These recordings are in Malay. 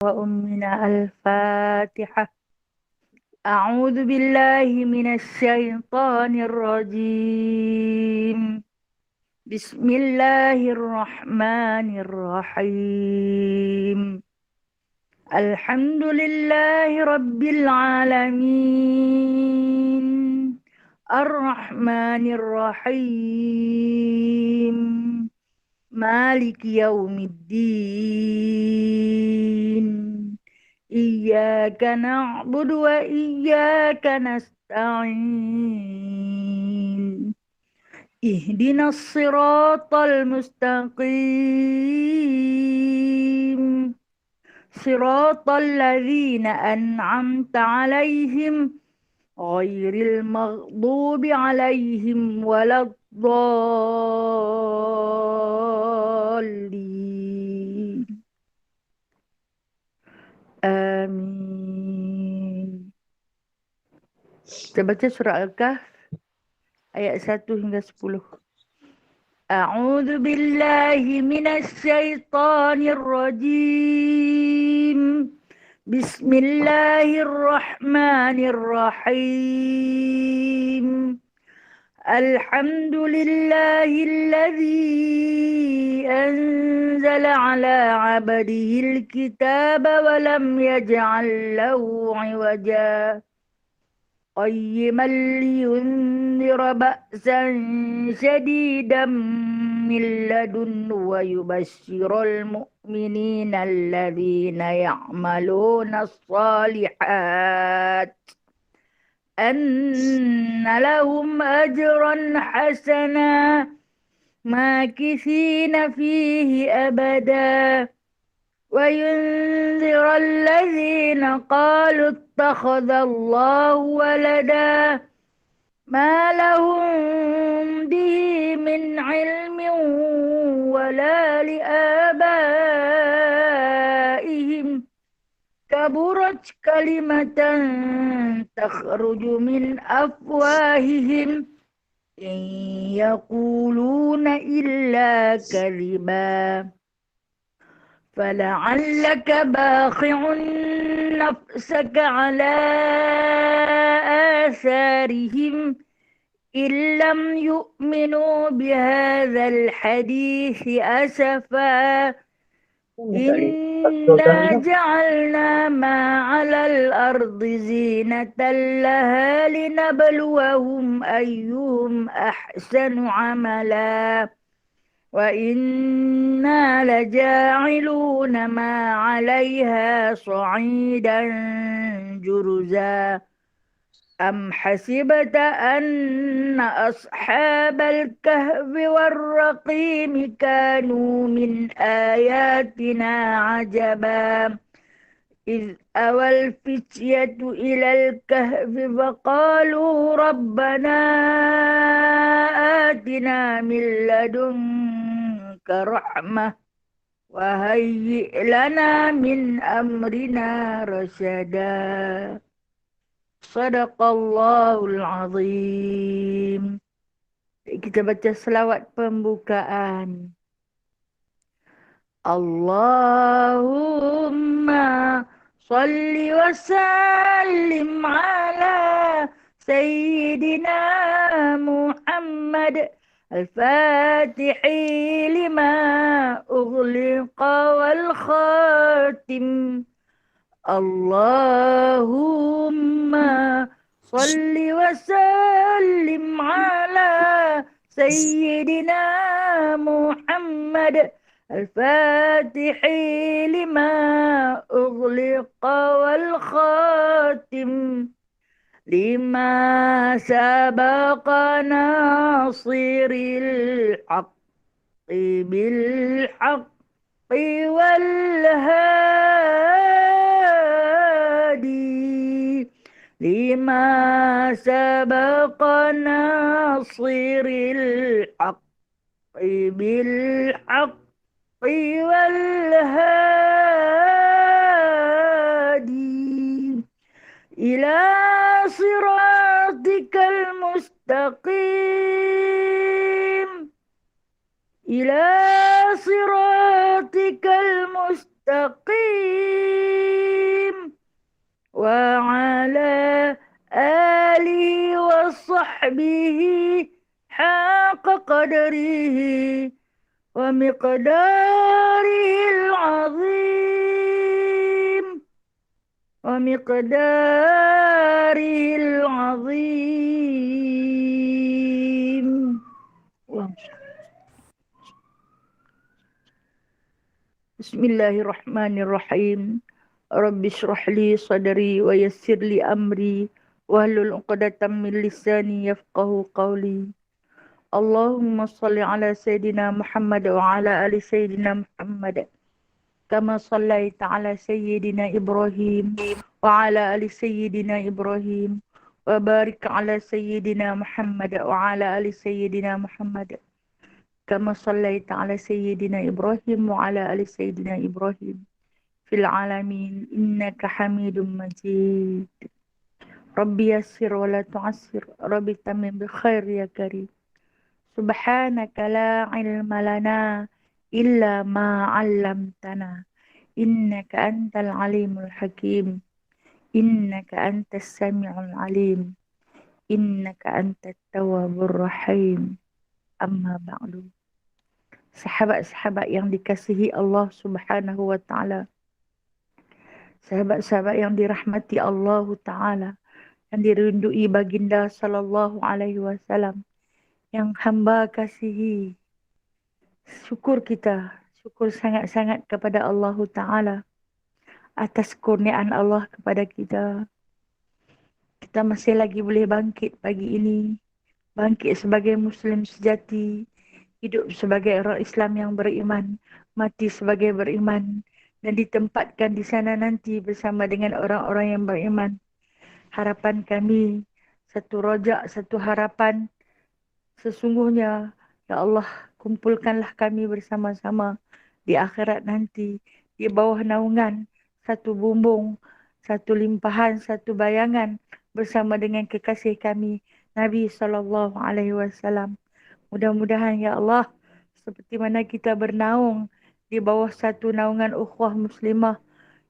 وأمنا الفاتحة. أعوذ بالله من الشيطان الرجيم. بسم الله الرحمن الرحيم. الحمد لله رب العالمين، الرحمن الرحيم، مالك يوم الدين. إياك نعبد وإياك نستعين. اهدنا الصراط المستقيم، صراط الذين أنعمت عليهم غير المغضوب عليهم ولا الضالين. Amin. Kita baca surah Al-Kahf ayat 1 hingga 10. A'udzu billahi minasy syaithanir rajim. Bismillahirrahmanirrahim. Alhamdulillahilladzi anzala ala 'abdihil kitaba wa lam yaj'al lahu 'iwaja قيما لينذر بأسا شديدا من لدنه ويبشر المؤمنين الذين يعملون الصالحات أن لهم أجرا حسنا ماكثين فيه أبدا وينذر الذين قالوا اتخذ الله ولدا ما لهم به من علم ولا لآبائهم كبرت كلمة تخرج من أفواههم إن يقولون إلا كذبا فلعلك باخع نفسك على آثارهم إن لم يؤمنوا بهذا الحديث أسفا إنا جعلنا ما على الأرض زينة لها لنبلوهم أيهم أحسن عملا وإنا لجاعلون ما عليها صعيدا جرزا أم حسبت أن أصحاب الكهف والرقيم كانوا من آياتنا عجبا إذ أوى الفتية إلى الكهف فقالوا ربنا آتنا من لدنك رحمة وهيئ لنا من أمرنا رشدا. Sadaqallahul azim. Kita baca selawat pembukaan. Allahumma salli wa sallim ala Sayyidina Muhammad al-Fatihi lima ughliqa wal khatim. Allahumma salli wa sallim ala Sayyidina Muhammad al-Fatihi lima ughliqa wal khatim lima sabaqa nasiril haqqi bil haqqi wal hadi lima sabaqa nasiril haqqi bil haqqi wal hadi ila siratikal mustaqim ila siratikal mustaqim وصحبه حق قدره ومقداره العظيم ومقداره العظيم. بسم الله الرحمن الرحيم. رب اشرح لي صدري ويسر لي أمري واحلل عقدة من لساني يفقه قولي. اللهم صل على سيدنا محمد وعلى آل سيدنا محمد كما صليت على سيدنا إبراهيم وعلى آل سيدنا إبراهيم وبارك على سيدنا محمد وعلى آل سيدنا محمد كما صليت على سيدنا إبراهيم وعلى آل سيدنا إبراهيم في العالمين إنك حميد مجيد. ربي يسر ولا تعسر، ربي تمم بخير يا كريم. سبحانك لا علم لنا إلا ما علمتنا إنك أنت العليم الحكيم إنك أنت السميع العليم إنك أنت التواب الرحيم. Amma ba'du. Sahabat-sahabat yang dikasihi Allah Subhanahu wa taala. Sahabat-sahabat yang dirahmati Allah taala, yang dirindui baginda sallallahu alaihi wasallam, yang hamba kasihi. Syukur kita, syukur sangat-sangat kepada Allah taala atas kurniaan Allah kepada kita. Kita masih lagi boleh bangkit pagi ini, bangkit sebagai muslim sejati, hidup sebagai orang Islam yang beriman, mati sebagai beriman, dan ditempatkan di sana nanti bersama dengan orang-orang yang beriman. Harapan kami, satu rojak, satu harapan, sesungguhnya, ya Allah, kumpulkanlah kami bersama-sama di akhirat nanti, di bawah naungan, satu bumbung, satu limpahan, satu bayangan, bersama dengan kekasih kami, Nabi SAW. Mudah-mudahan ya Allah, seperti mana kita bernaung di bawah satu naungan ukhuwah muslimah,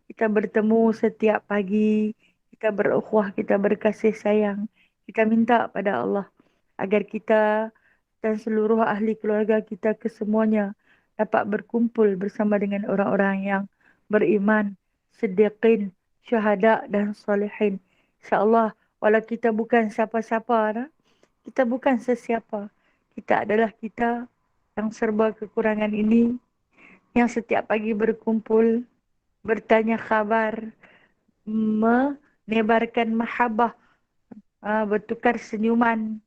kita bertemu setiap pagi, kita berukhuwah, kita berkasih sayang. Kita minta pada Allah agar kita dan seluruh ahli keluarga kita kesemuanya dapat berkumpul bersama dengan orang-orang yang beriman, siddiqin, syuhada dan salihin. InsyaAllah, walau kita bukan siapa-siapa, kita bukan sesiapa. Kita adalah kita yang serba kekurangan ini, yang setiap pagi berkumpul, bertanya khabar, menebarkan mahabbah, bertukar senyuman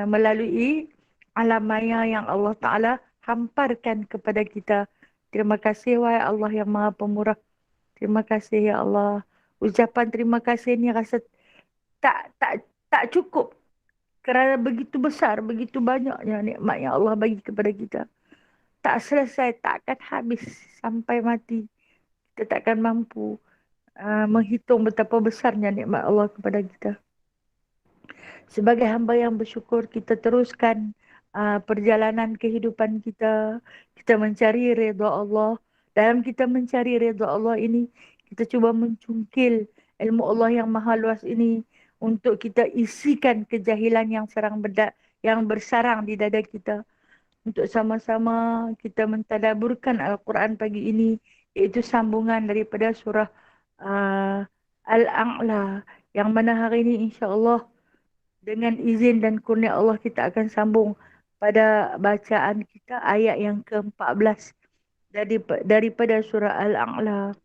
melalui alam maya yang Allah Ta'ala hamparkan kepada kita. Terima kasih wahai Allah yang Maha Pemurah. Terima kasih ya Allah. Ucapan terima kasih ni rasa tak cukup kerana begitu besar, begitu banyaknya nikmat yang Allah bagi kepada kita. Tak selesai, tak akan habis sampai mati. Kita takkan mampu menghitung betapa besarnya nikmat Allah kepada kita. Sebagai hamba yang bersyukur, kita teruskan perjalanan kehidupan kita. Kita mencari redha Allah. Dalam kita mencari redha Allah ini, kita cuba mencungkil ilmu Allah yang maha luas ini untuk kita isikan kejahilan yang bersarang di dada kita. Untuk sama-sama kita mentadaburkan Al-Quran pagi ini, iaitu sambungan daripada surah Al-A'la, yang mana hari ini insya-Allah dengan izin dan kurnia Allah kita akan sambung pada bacaan kita ayat yang ke-14 daripada surah Al-A'la.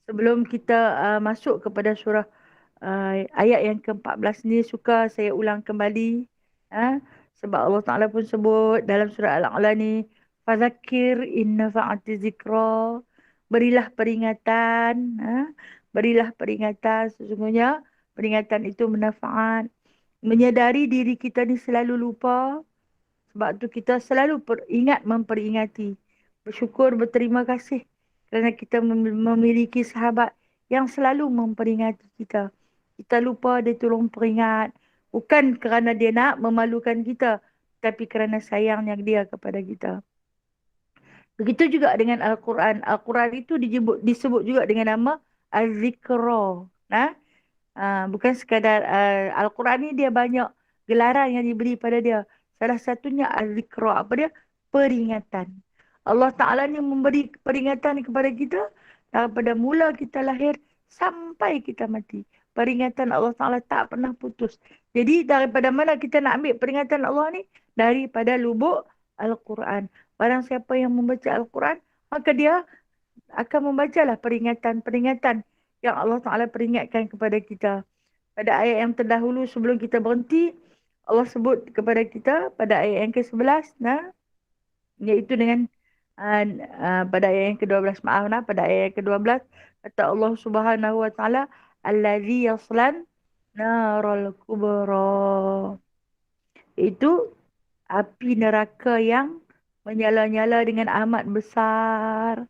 Sebelum kita masuk kepada surah ayat yang ke-14 ni, suka saya ulang kembali sebab Allah Ta'ala pun sebut dalam surah Al-A'la ni, fazakir inna fa'ati zikra, berilah peringatan, berilah peringatan, sesungguhnya peringatan itu bermanfaat. Menyadari diri kita ni selalu lupa, sebab tu kita selalu ingat memperingati. Bersyukur, berterima kasih kerana kita memiliki sahabat yang selalu memperingati kita. Kita lupa, dia tolong peringat. Bukan kerana dia nak memalukan kita, tapi kerana sayangnya dia kepada kita. Begitu juga dengan Al-Quran. Al-Quran itu disebut juga dengan nama Az-Zikra. Bukan sekadar Al-Quran ni dia banyak gelaran yang diberi pada dia. Salah satunya al-zikra. Apa dia? Peringatan. Allah Ta'ala ni memberi peringatan kepada kita daripada mula kita lahir sampai kita mati. Peringatan Allah Ta'ala tak pernah putus. Jadi daripada mana kita nak ambil peringatan Allah ni? Daripada lubuk Al-Quran. Barang siapa yang membaca Al-Quran, maka dia akan membacalah peringatan-peringatan yang Allah Ta'ala peringatkan kepada kita. Pada ayat yang terdahulu sebelum kita berhenti, Allah sebut kepada kita pada ayat yang ke-11, iaitu dengan pada ayat yang ke-12, pada ayat yang ke-12, kata Allah Subhanahu Wa Ta'ala, Allazi yaslan naral kubra. Itu api neraka yang menyala-nyala dengan amat besar.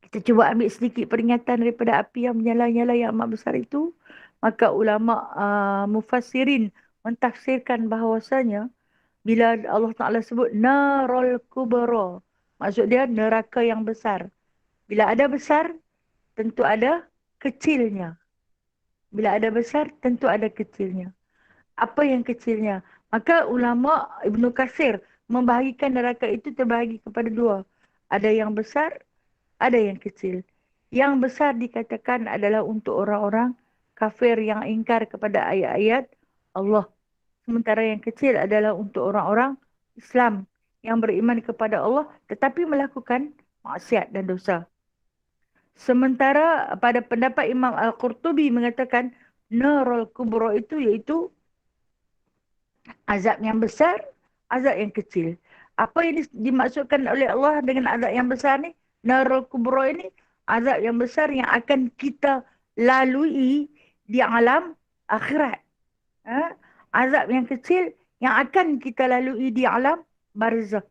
Kita cuba ambil sedikit peringatan daripada api yang menyala-nyala yang amat besar itu. Maka ulama mufassirin mentafsirkan bahawasanya bila Allah Ta'ala sebut narul kubra, maksud dia neraka yang besar. Bila ada besar, tentu ada kecilnya. Bila ada besar, tentu ada kecilnya. Apa yang kecilnya? Maka ulama Ibnu Katsir membahagikan neraka itu terbahagi kepada dua. Ada yang besar, ada yang kecil. Yang besar dikatakan adalah untuk orang-orang kafir yang ingkar kepada ayat-ayat Allah. Sementara yang kecil adalah untuk orang-orang Islam yang beriman kepada Allah tetapi melakukan maksiat dan dosa. Sementara pada pendapat Imam Al-Qurtubi mengatakan narul kubra itu iaitu azab yang besar, azab yang kecil. Apa yang dimaksudkan oleh Allah dengan azab yang besar ni? Narul kubra ini azab yang besar yang akan kita lalui di alam akhirat. Azab yang kecil yang akan kita lalui di alam barzakh.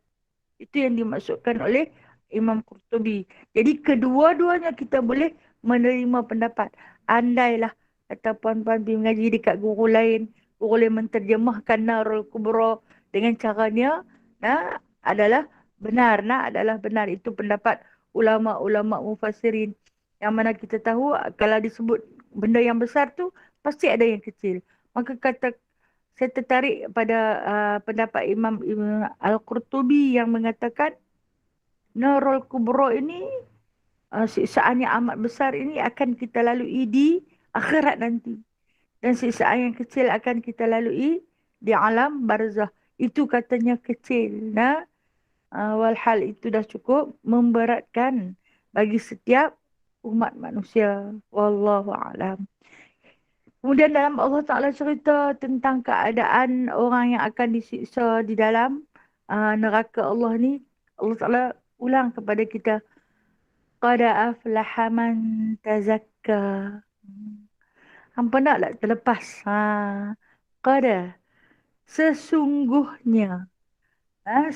Itu yang dimaksudkan oleh Imam Qurtubi. Jadi kedua-duanya kita boleh menerima pendapat. Andailah kata puan-puan pergi mengaji dekat guru lain, guru lain menterjemahkan narul kubra dengan caranya, adalah benar. Adalah benar. Itu pendapat ulama-ulama mufassirin. Yang mana kita tahu kalau disebut benda yang besar tu, pasti ada yang kecil. Maka saya tertarik pada pendapat Imam Al-Qurtubi yang mengatakan narul kubra ini, siksaan yang amat besar ini akan kita lalui di akhirat nanti. Dan siksaan yang kecil akan kita lalui di alam barzakh. Itu katanya kecil. Walhal itu dah cukup memberatkan bagi setiap umat manusia. Wallahu a'lam. Kemudian dalam Allah Ta'ala cerita tentang keadaan orang yang akan disiksa di dalam neraka Allah ni. Allah Ta'ala ulang kepada kita. Qad aflaha man tazakka. Hampa naklah terlepas. Qad. Sesungguhnya.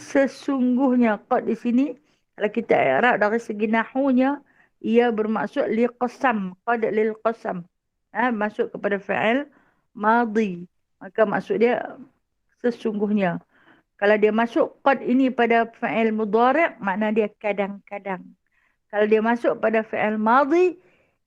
Sesungguhnya. Qad di sini. Kalau kita Arab dari segi nahunya. Ia bermaksud liqasam. Qad lilqasam. Masuk kepada fa'il madhi. Maka maksud dia sesungguhnya. Kalau dia masuk qad ini pada fa'il mudhari', makna dia kadang-kadang. Kalau dia masuk pada fa'il madhi,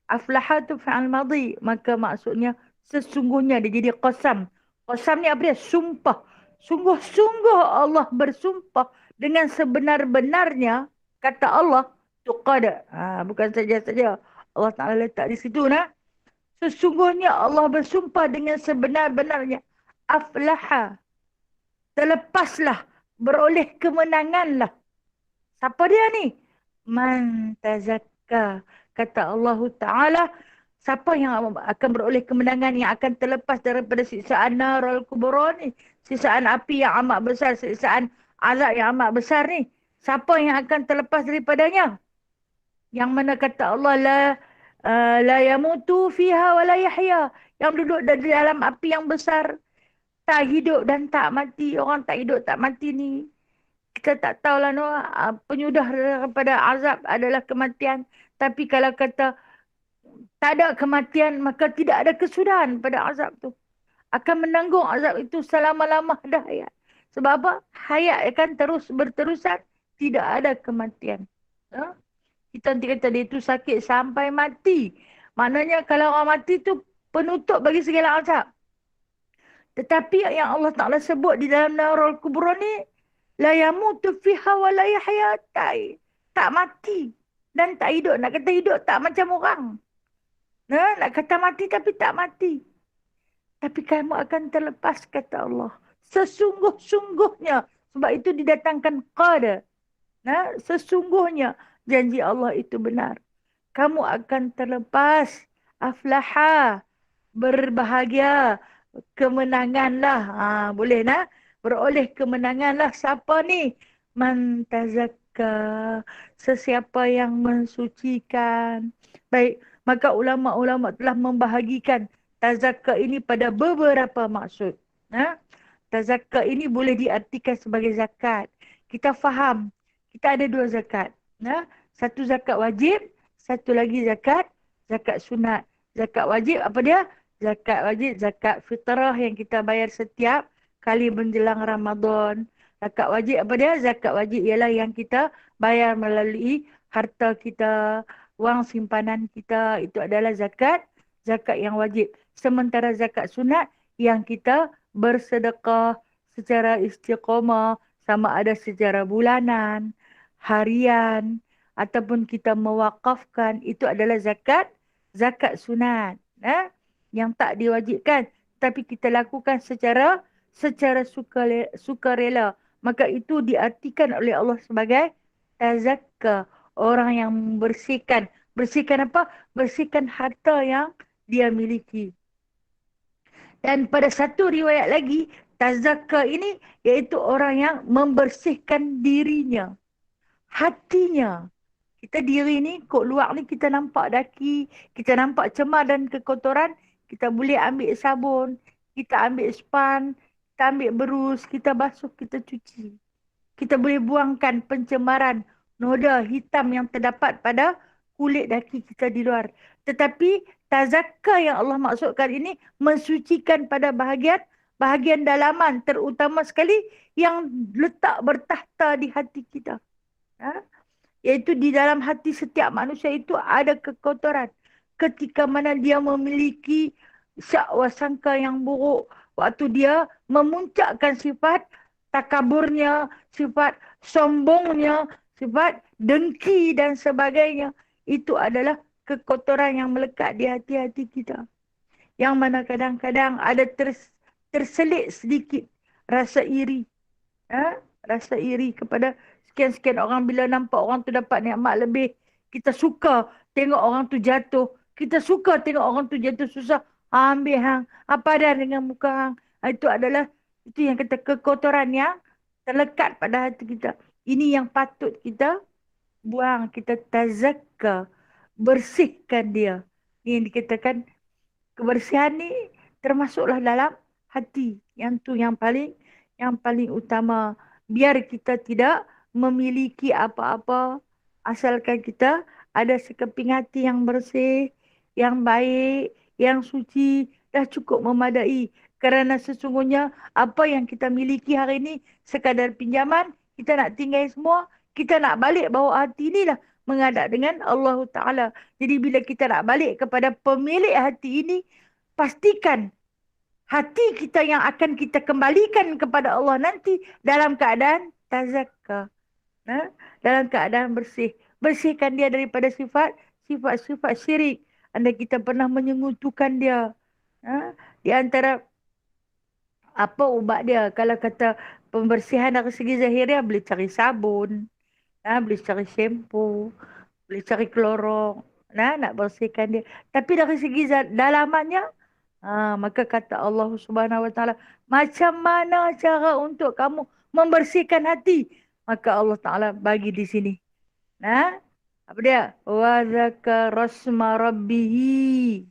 aflaha tu fa'il madhi, maka maksudnya sesungguhnya. Dia jadi qasam. Qasam ni apa dia? Sumpah. Sungguh-sungguh Allah bersumpah dengan sebenar-benarnya, kata Allah, tu qad. Bukan saja-saja Allah Ta'ala letak di situ. Sesungguhnya Allah bersumpah dengan sebenar-benarnya. Aflaha. Terlepaslah. Beroleh kemenanganlah. Siapa dia ni? Man tazakka. Kata Allah Ta'ala. Siapa yang akan beroleh kemenangan, yang akan terlepas daripada siksaan narul kubra ni. Siksaan api yang amat besar. Siksaan azab yang amat besar ni. Siapa yang akan terlepas daripadanya? Yang mana kata Allah la yamutu fiha wa la yahya. Yang duduk di dalam api yang besar, tak hidup dan tak mati. Orang tak hidup tak mati ni, kita tak tahulah penyudah daripada azab adalah kematian. Tapi kalau kata tak ada kematian, maka tidak ada kesudahan pada azab tu. Akan menanggung azab itu selama-lama dah hayat. Sebab apa? Hayat akan terus berterusan. Tidak ada kematian. Kita nanti kata dia tu sakit sampai mati. Maknanya kalau orang mati tu penutup bagi segala azab. Tetapi yang Allah Ta'ala sebut di dalam Narul Kubra ni, la yamutu fiha wa la yahya, tak mati dan tak hidup. Nak kata hidup tak macam orang. Nak kata mati tapi tak mati. Tapi kamu akan terlepas, kata Allah. Sesungguh-sungguhnya. Sebab itu didatangkan qada. Sesungguhnya janji Allah itu benar. Kamu akan terlepas. Aflaha. Berbahagia. Kemenanganlah. Boleh nak? Beroleh kemenanganlah. Siapa ni? Man tazakka. Sesiapa yang mensucikan. Baik. Maka ulama-ulama telah membahagikan tazakka ini pada beberapa maksud. Tazakka ini boleh diartikan sebagai zakat. Kita faham. Kita ada dua zakat. Satu zakat wajib. Satu lagi zakat sunat. Zakat wajib apa dia? Zakat wajib, zakat fitrah yang kita bayar setiap kali menjelang Ramadan. Zakat wajib apa dia? Zakat wajib ialah yang kita bayar melalui harta kita, wang simpanan kita. Itu adalah zakat yang wajib. Sementara zakat sunat yang kita bersedekah secara istiqamah, sama ada secara bulanan, harian, ataupun kita mewakafkan, itu adalah zakat sunat. Yang tak diwajibkan, tapi kita lakukan secara sukarela. Maka itu diartikan oleh Allah sebagai tazakka. Orang yang membersihkan. Bersihkan apa? Bersihkan harta yang dia miliki. Dan pada satu riwayat lagi, tazakka ini iaitu orang yang membersihkan dirinya. Hatinya. Kita diri ni, kok luar ni kita nampak daki, kita nampak cemar dan kekotoran, kita boleh ambil sabun, kita ambil span, kita ambil berus, kita basuh, kita cuci. Kita boleh buangkan pencemaran, noda hitam yang terdapat pada kulit daki kita di luar. Tetapi tazakka yang Allah maksudkan ini mensucikan pada bahagian dalaman, terutama sekali yang letak bertahta di hati kita. Iaitu di dalam hati setiap manusia itu ada kekotoran. Ketika mana dia memiliki syak wasangka yang buruk, waktu dia memuncakkan sifat takaburnya, sifat sombongnya, sifat dengki dan sebagainya, itu adalah kekotoran yang melekat di hati-hati kita. Yang mana kadang-kadang ada terselit sedikit rasa iri. Rasa iri kepada sekian-sekian orang. Bila nampak orang tu dapat nikmat lebih, kita suka tengok orang tu jatuh. Kita suka tengok orang tu jatuh susah. Ambil hang. Apa dah dengan muka hang? Itu yang kata kekotoran yang terlekat pada hati kita. Ini yang patut kita buang. Kita tazakka. Bersihkan dia. Ini yang dikatakan kebersihan ni termasuklah dalam hati. Yang tu yang paling utama. Biar kita tidak memiliki apa-apa. Asalkan kita ada sekeping hati yang bersih, yang baik, yang suci, dah cukup memadai. Kerana sesungguhnya apa yang kita miliki hari ini sekadar pinjaman, kita nak tinggal semua, kita nak balik bawa hati inilah menghadap dengan Allah Ta'ala. Jadi bila kita nak balik kepada pemilik hati ini, pastikan hati kita yang akan kita kembalikan kepada Allah nanti dalam keadaan tazakka. Dalam keadaan bersih. Bersihkan dia daripada sifat-sifat syirik. Andai kita pernah menyekutukan dia. Di antara apa ubat dia? Kalau kata pembersihan dari segi zahirnya, boleh cari sabun. Boleh cari shampoo. Boleh cari klorong. Nak bersihkan dia. Tapi dari segi dalamannya, maka kata Allah Subhanahu Wa Taala, macam mana cara untuk kamu membersihkan hati? Maka Allah Ta'ala bagi di sini. Apa dia? Wa zakara rasma rabbihi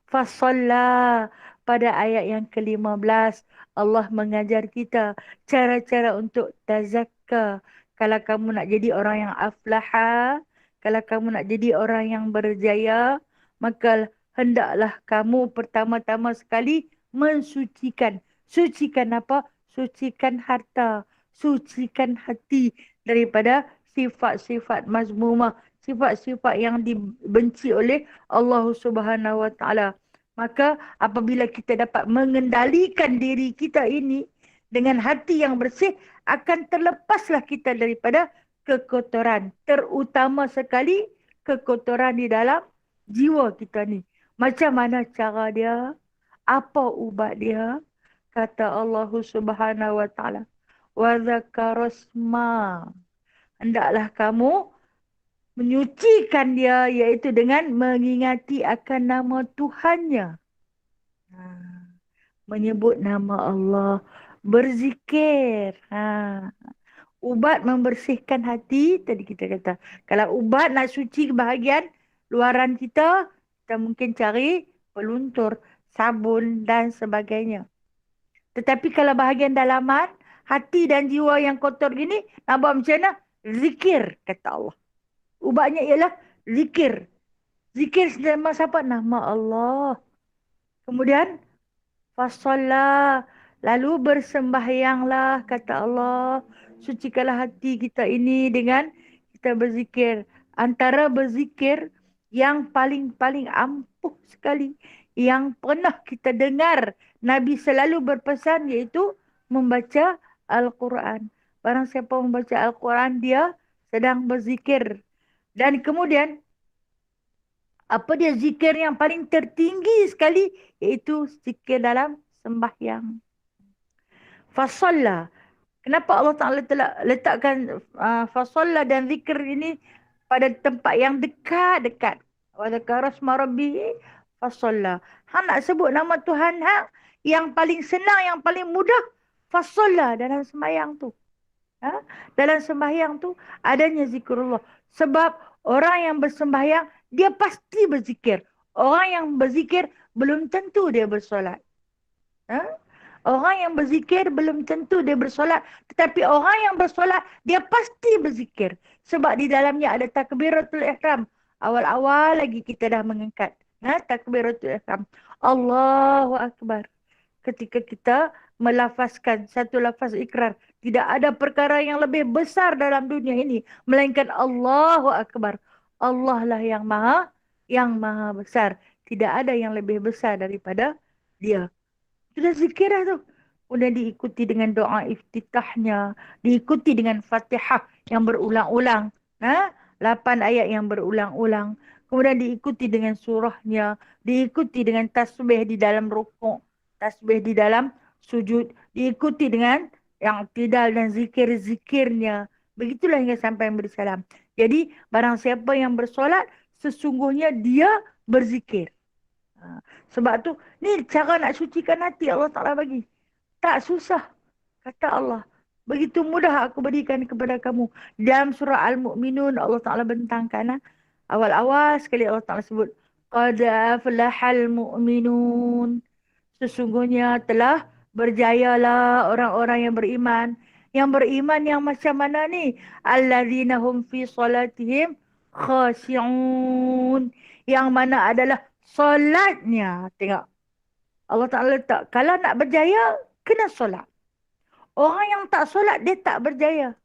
fasalla. Pada ayat yang ke-15, Allah mengajar kita cara-cara untuk tazakka. Kalau kamu nak jadi orang yang aflaha, kalau kamu nak jadi orang yang berjaya, maka hendaklah kamu pertama-tama sekali mensucikan. Sucikan apa? Sucikan harta. Sucikan hati daripada sifat-sifat mazmumah, sifat-sifat yang dibenci oleh Allah Subhanahu Wa Taala. Maka apabila kita dapat mengendalikan diri kita ini dengan hati yang bersih, akan terlepaslah kita daripada kekotoran. Terutama sekali kekotoran di dalam jiwa kita ni. Macam mana cara dia? Apa ubat dia? Kata Allah Subhanahu wa taala, "Wa dzakarasma." Hendaklah kamu menyucikan dia, iaitu dengan mengingati akan nama Tuhannya. Ha, menyebut nama Allah, berzikir. Ubat membersihkan hati, tadi kita kata. Kalau ubat nak suci bahagian luaran kita, kita mungkin cari peluntur, sabun dan sebagainya. Tetapi kalau bahagian dalaman, hati dan jiwa yang kotor gini, nak buat macam mana? Zikir, kata Allah. Ubatnya ialah zikir. Zikir nama siapa? Nama Allah. Kemudian, fasallah. Lalu bersembahyanglah, kata Allah. Sucikanlah hati kita ini dengan kita berzikir. Antara berzikir yang paling-paling ampuh sekali, yang pernah kita dengar Nabi selalu berpesan, iaitu membaca Al-Quran. Barang siapa membaca Al-Quran, dia sedang berzikir. Dan kemudian, apa dia zikir yang paling tertinggi sekali? Iaitu zikir dalam sembahyang. Fasalla. Kenapa Allah Ta'ala telah letakkan fasalla dan zikir ini pada tempat yang dekat-dekat? Wa dzakara asma rabbih fasalla. Hang nak sebut nama Tuhan hang yang paling senang, yang paling mudah, fasalla dalam sembahyang tu. Dalam sembahyang tu adanya zikrullah. Sebab orang yang bersembahyang, dia pasti berzikir. Orang yang berzikir belum tentu dia bersolat. Orang yang berzikir belum tentu dia bersolat. Tetapi orang yang bersolat, dia pasti berzikir. Sebab di dalamnya ada takbiratul ihram. Awal-awal lagi kita dah mengangkat. Takbiratul ihram. Allahu Akbar. Ketika kita melafazkan satu lafaz ikrar, tidak ada perkara yang lebih besar dalam dunia ini melainkan Allahu Akbar. Allah lah yang maha besar. Tidak ada yang lebih besar daripada dia. Sudah zikir dah tu. Kemudian diikuti dengan doa iftitahnya, diikuti dengan Fatihah yang berulang-ulang. 8 ayat yang berulang-ulang. Kemudian diikuti dengan surahnya, diikuti dengan tasbih di dalam rukuk, tasbih di dalam sujud, diikuti dengan yang tidal dan zikir-zikirnya. Begitulah hingga sampai memberi salam. Jadi barang siapa yang bersolat, sesungguhnya dia berzikir. Sebab tu, ni cara nak sucikan hati Allah Ta'ala bagi. Tak susah, kata Allah. Begitu mudah aku berikan kepada kamu. Dalam surah Al-Mu'minun, Allah Ta'ala bentangkan. Awal-awal sekali Allah Ta'ala sebut, Qad aflahal mu'minun. Sesungguhnya telah berjayalah orang-orang yang beriman. Yang beriman yang macam mana ni? Alladzina hum fi salatihim khashi'un. Yang mana adalah solatnya. Tengok. Allah Ta'ala letak. Kalau nak berjaya, kena solat. Orang yang tak solat, dia tak berjaya.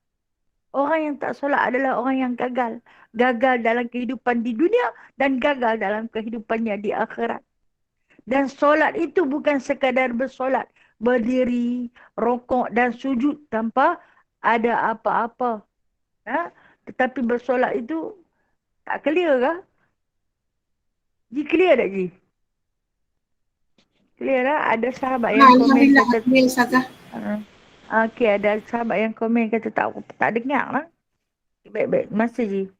Orang yang tak solat adalah orang yang gagal. Gagal dalam kehidupan di dunia dan gagal dalam kehidupannya di akhirat. Dan solat itu bukan sekadar bersolat. Berdiri, rokok dan sujud tanpa ada apa-apa. Tetapi bersolat itu tak clear kah? Ji clear tak Ji? Clear lah. Ada sahabat yang komen kata... Okey, ada sahabat yang komen kata tak dengar lah. Baik-baik. Masa Ji.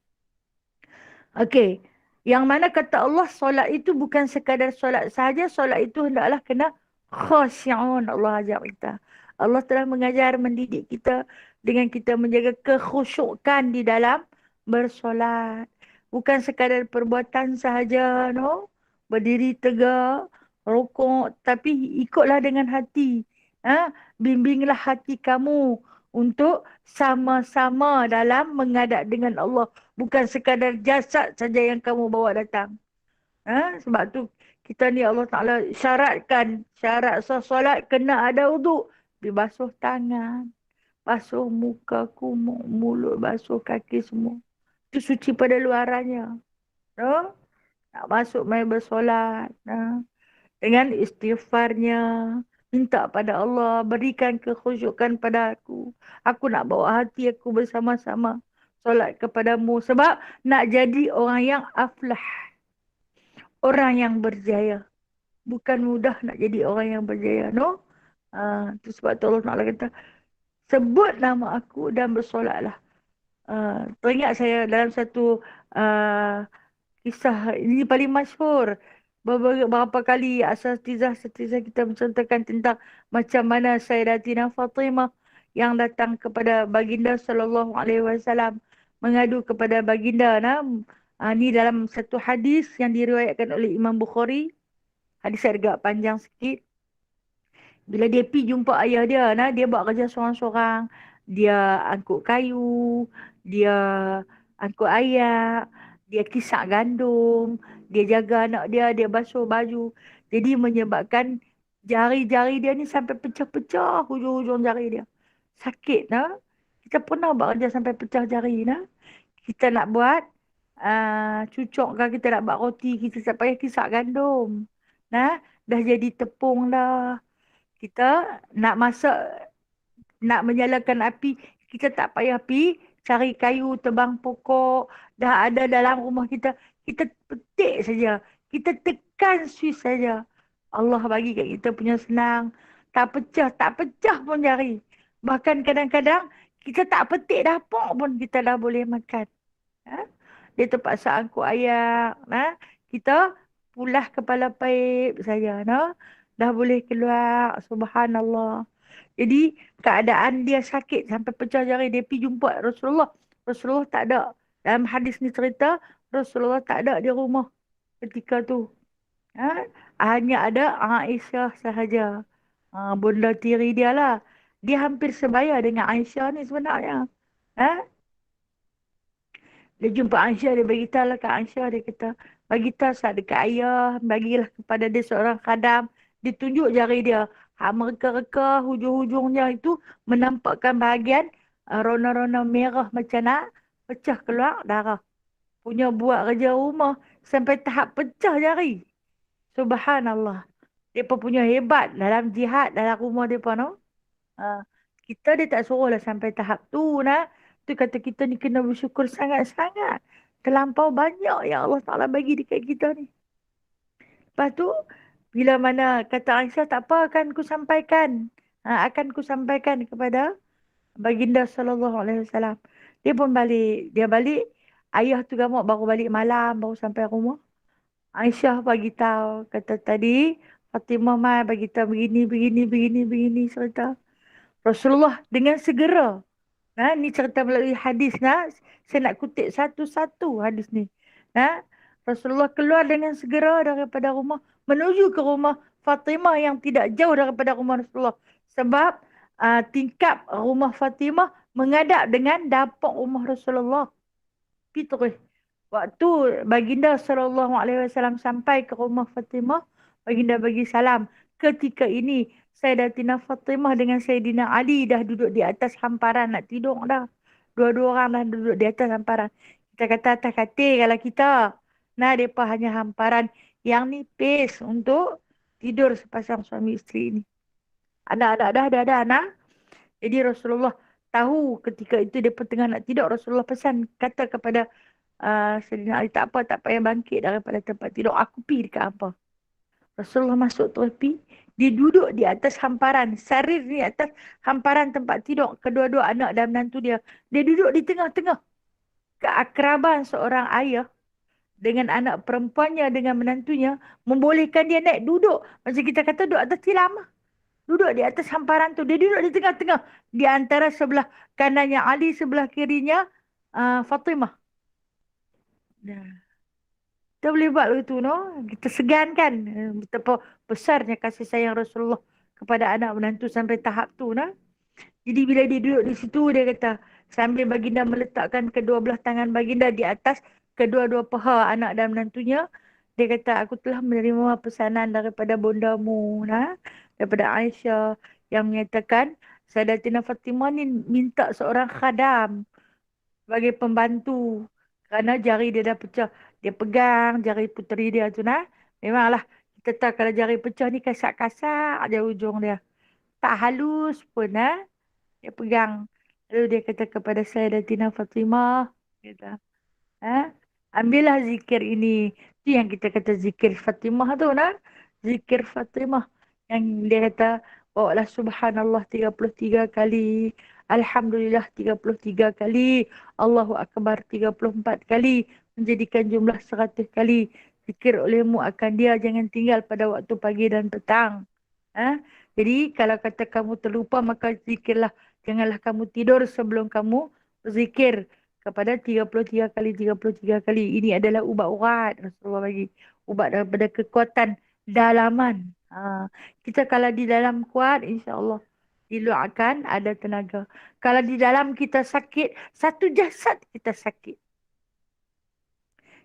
Okey. Yang mana kata Allah, solat itu bukan sekadar solat sahaja. Solat itu hendaklah kena khasyi'un. Allah ajar kita. Allah telah mengajar, mendidik kita dengan kita menjaga kekhusyukan di dalam bersolat. Bukan sekadar perbuatan sahaja, no? Berdiri tegak, rukuk, tapi ikutlah dengan hati. Bimbinglah hati kamu untuk sama-sama dalam menghadap dengan Allah. Bukan sekadar jasad saja yang kamu bawa datang. Sebab tu kita ni Allah Ta'ala syaratkan, syarat solat kena ada wuduk. Basuh tangan, basuh muka, kumuk, mulut, basuh kaki semua. Itu suci pada luarannya. Nak masuk mai bersolat. dengan istighfarnya, minta pada Allah, berikan kekhusyukan pada aku. Aku nak bawa hati aku bersama-sama solat kepadamu. Sebab nak jadi orang yang aflah, orang yang berjaya. Bukan mudah nak jadi orang yang berjaya, no? Tu sebab tu Allah Ta'ala kata, sebut nama aku dan bersolatlah. Teringat saya dalam satu uh, kisah ini paling masyhur. Beberapa kali asatizah kita menceritakan tentang macam mana Sayyidatina Fatimah yang datang kepada baginda sallallahu alaihi wasallam mengadu kepada baginda. Ni dalam satu hadis yang diriwayatkan oleh Imam Bukhari. Hadis agak panjang sikit. Bila dia pergi jumpa ayah dia, dia buat kerja seorang-seorang. Dia angkut kayu, dia angkut ayak, dia kisak gandum, dia jaga anak dia basuh baju. Jadi menyebabkan jari-jari dia ni sampai pecah-pecah hujung-hujung jari dia. Sakit, Kita pernah buat kerja sampai pecah jari, Kita nak buat cucuk ke, kita nak buat roti, kita tak payah kisak gandum. Dah jadi tepung dah. Kita nak masak, nak menyalakan api, kita tak payah pergi cari kayu, tebang pokok. Dah ada dalam rumah kita. Kita petik saja. Kita tekan suis saja. Allah bagi kat kita punya senang. Tak pecah pun jari. Bahkan kadang-kadang kita tak petik dapur pun kita dah boleh makan. Dia terpaksa angkut ayak. Kita pulah kepala paip saja. Dah boleh keluar. Subhanallah. Jadi keadaan dia sakit sampai pecah jari. Dia pergi jumpa Rasulullah. Rasulullah tak ada. Dalam hadis ni cerita, Rasulullah tak ada di rumah ketika tu. Hanya ada Aisyah sahaja. Bunda tiri dia lah. Dia hampir sebaya dengan Aisyah ni sebenarnya. Dia jumpa Aisyah, dia beritahu lah ke Aisyah, dia kata, bagi tas dekat ayah, bagilah kepada dia seorang khadam. Dia tunjuk jari dia. Mereka-reka hujung-hujungnya itu menampakkan bahagian rona-rona merah macam nak pecah keluar darah. Punya buat kerja rumah sampai tahap pecah jari. Subhanallah. Dia pun punya hebat dalam jihad, dalam rumah dia pun. Ha, kita dia tak suruh lah sampai tahap tu, Tu kata kita ni kena bersyukur sangat-sangat. Terlampau banyak yang Allah Ta'ala bagi dekat kita ni. Lepas tu, bila mana kata Aisyah, tak apa akan ku sampaikan. Akan ku sampaikan kepada baginda sallallahu alaihi wasallam. Dia pun balik. Dia balik. Ayah tu gamuk baru balik malam, baru sampai rumah. Aisyah bagi tahu, kata tadi Fatimah mai bagi tahu begini cerita. Rasulullah dengan segera. Ni cerita melalui hadis. Saya nak kutip satu-satu hadis ni. Rasulullah keluar dengan segera daripada rumah menuju ke rumah Fatimah yang tidak jauh daripada rumah Rasulullah. Sebab tingkap rumah Fatimah menghadap dengan dapur rumah Rasulullah. Itu. Waktu baginda sallallahu alaihi wasallam sampai ke rumah Fatimah, baginda bagi salam. Ketika ini Sayyidatina Fatimah dengan Sayyidina Ali dah duduk di atas hamparan nak tidur dah. Dua-dua orang dah duduk di atas hamparan. Kita kata atas katil kalau kita. Mereka hanya hamparan yang nipis untuk tidur sepasang suami isteri ni. Anak-anak dah ada anak. Jadi Rasulullah tahu ketika itu dia tengah nak tidur. Rasulullah pesan kata kepada Sayyidina Ali, tak apa, tak payah bangkit daripada tempat tidur. Aku pergi dekat apa. Rasulullah masuk tepi. Dia duduk di atas hamparan. Sarir di atas hamparan tempat tidur. Kedua-dua anak dan menantu dia. Dia duduk di tengah-tengah. Keakraban seorang ayah dengan anak perempuannya, dengan menantunya, membolehkan dia naik duduk. Macam kita kata duduk atas tilam. Duduk di atas hamparan tu. Dia duduk di tengah-tengah. Di antara sebelah kanannya Ali, sebelah kirinya Fatimah. Kita boleh buat begitu, Kita segan kan betapa besarnya kasih sayang Rasulullah kepada anak menantu sampai tahap tu, Jadi bila dia duduk di situ, dia kata, sambil baginda meletakkan kedua belah tangan baginda di atas kedua-dua paha anak dan menantunya, dia kata, aku telah menerima pesanan daripada bondamu, daripada Aisyah, yang menyatakan Sayyidatina Fatimah ni minta seorang khadam sebagai pembantu. Kerana jari dia dah pecah. Dia pegang jari puteri dia tu, memanglah Kita tahu kalau jari pecah ni kasar-kasar aja ujung dia. Tak halus pun, dia pegang. Lalu dia kata kepada saya, Datina Fatimah, kata, ha? Ambillah zikir ini. Itu yang kita kata zikir Fatimah tu, Zikir Fatimah. Yang dia kata, bawalah subhanallah 33 kali. Alhamdulillah 33 kali. Allahu Akbar 34 kali. Menjadikan jumlah 100 kali. Zikir olehmu akan dia, jangan tinggal pada waktu pagi dan petang. Ha? Jadi kalau kata kamu terlupa, maka zikirlah. Janganlah kamu tidur sebelum kamu berzikir kepada 33 kali, 33 kali. Ini adalah ubat-ubat Rasulullah bagi. Ubat daripada kekuatan dalaman. Kita kalau di dalam kuat, insya-Allah di luar akan ada tenaga. Kalau di dalam kita sakit, satu jasad kita sakit.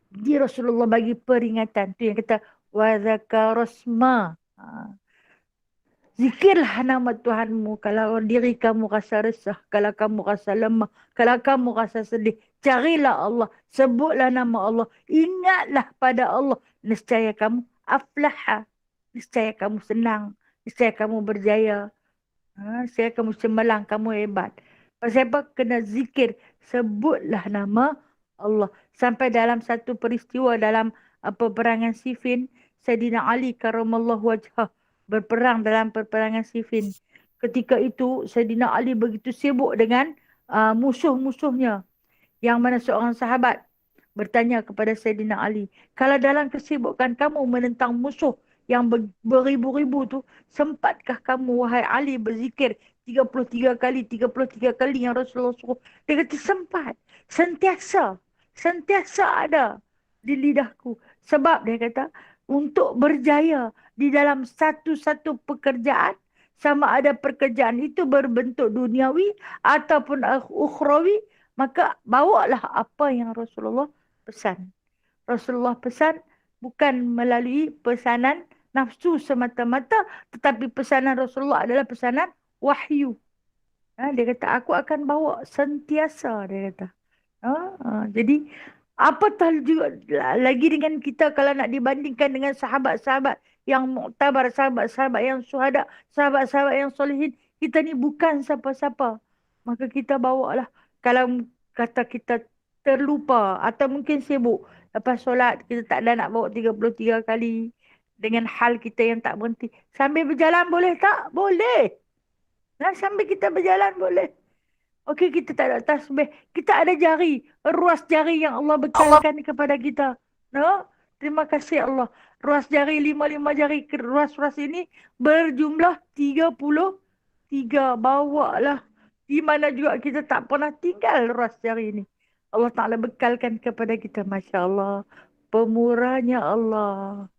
Di Rasulullah bagi peringatan. Tu yang kata wa zakarasma. Zikirlah nama Tuhanmu kalau diri kamu rasa resah, kalau kamu rasa lemah, kalau kamu rasa sedih. Carilah Allah, sebutlah nama Allah, ingatlah pada Allah. Nescaya kamu aflaha, nescaya kamu senang, nescaya kamu berjaya. Saya kamu cemerlang, kamu hebat. Pasal apa? Kena zikir. Sebutlah nama Allah. Sampai dalam satu peristiwa dalam peperangan Siffin, Sayyidina Ali karamallahu wajhah berperang dalam peperangan Siffin. Ketika itu, Sayyidina Ali begitu sibuk dengan musuh-musuhnya. Yang mana seorang sahabat bertanya kepada Sayyidina Ali, kalau dalam kesibukan kamu menentang musuh yang beribu-ribu tu, sempatkah kamu, wahai Ali, berzikir 33 kali, 33 kali yang Rasulullah suruh? Dia kata, sempat. Sentiasa. Sentiasa ada di lidahku. Sebab dia kata, untuk berjaya di dalam satu-satu pekerjaan, sama ada pekerjaan itu berbentuk duniawi ataupun ukhrawi, maka bawalah apa yang Rasulullah pesan. Rasulullah pesan bukan melalui pesanan nafsu semata-mata, tetapi pesanan Rasulullah adalah pesanan wahyu. Dia kata, aku akan bawa sentiasa, dia kata. Jadi, apatah juga lagi dengan kita kalau nak dibandingkan dengan sahabat-sahabat yang muktabar, sahabat-sahabat yang syuhada, sahabat-sahabat yang solehin. Kita ni bukan siapa-siapa. Maka kita bawalah. Kalau kata kita terlupa atau mungkin sibuk, lepas solat kita tak ada nak bawa 33 kali. Dengan hal kita yang tak berhenti. Sambil berjalan boleh tak? Boleh. Sambil kita berjalan boleh. Okey, kita tak ada tasbih. Kita ada jari. Ruas jari yang Allah bekalkan kepada kita. No? Terima kasih Allah. Ruas jari, lima jari. Ruas-ruas ini berjumlah 33. Bawalah. Di mana juga kita tak pernah tinggal ruas jari ini. Allah Ta'ala bekalkan kepada kita. Masya Allah. Pemurahnya Allah.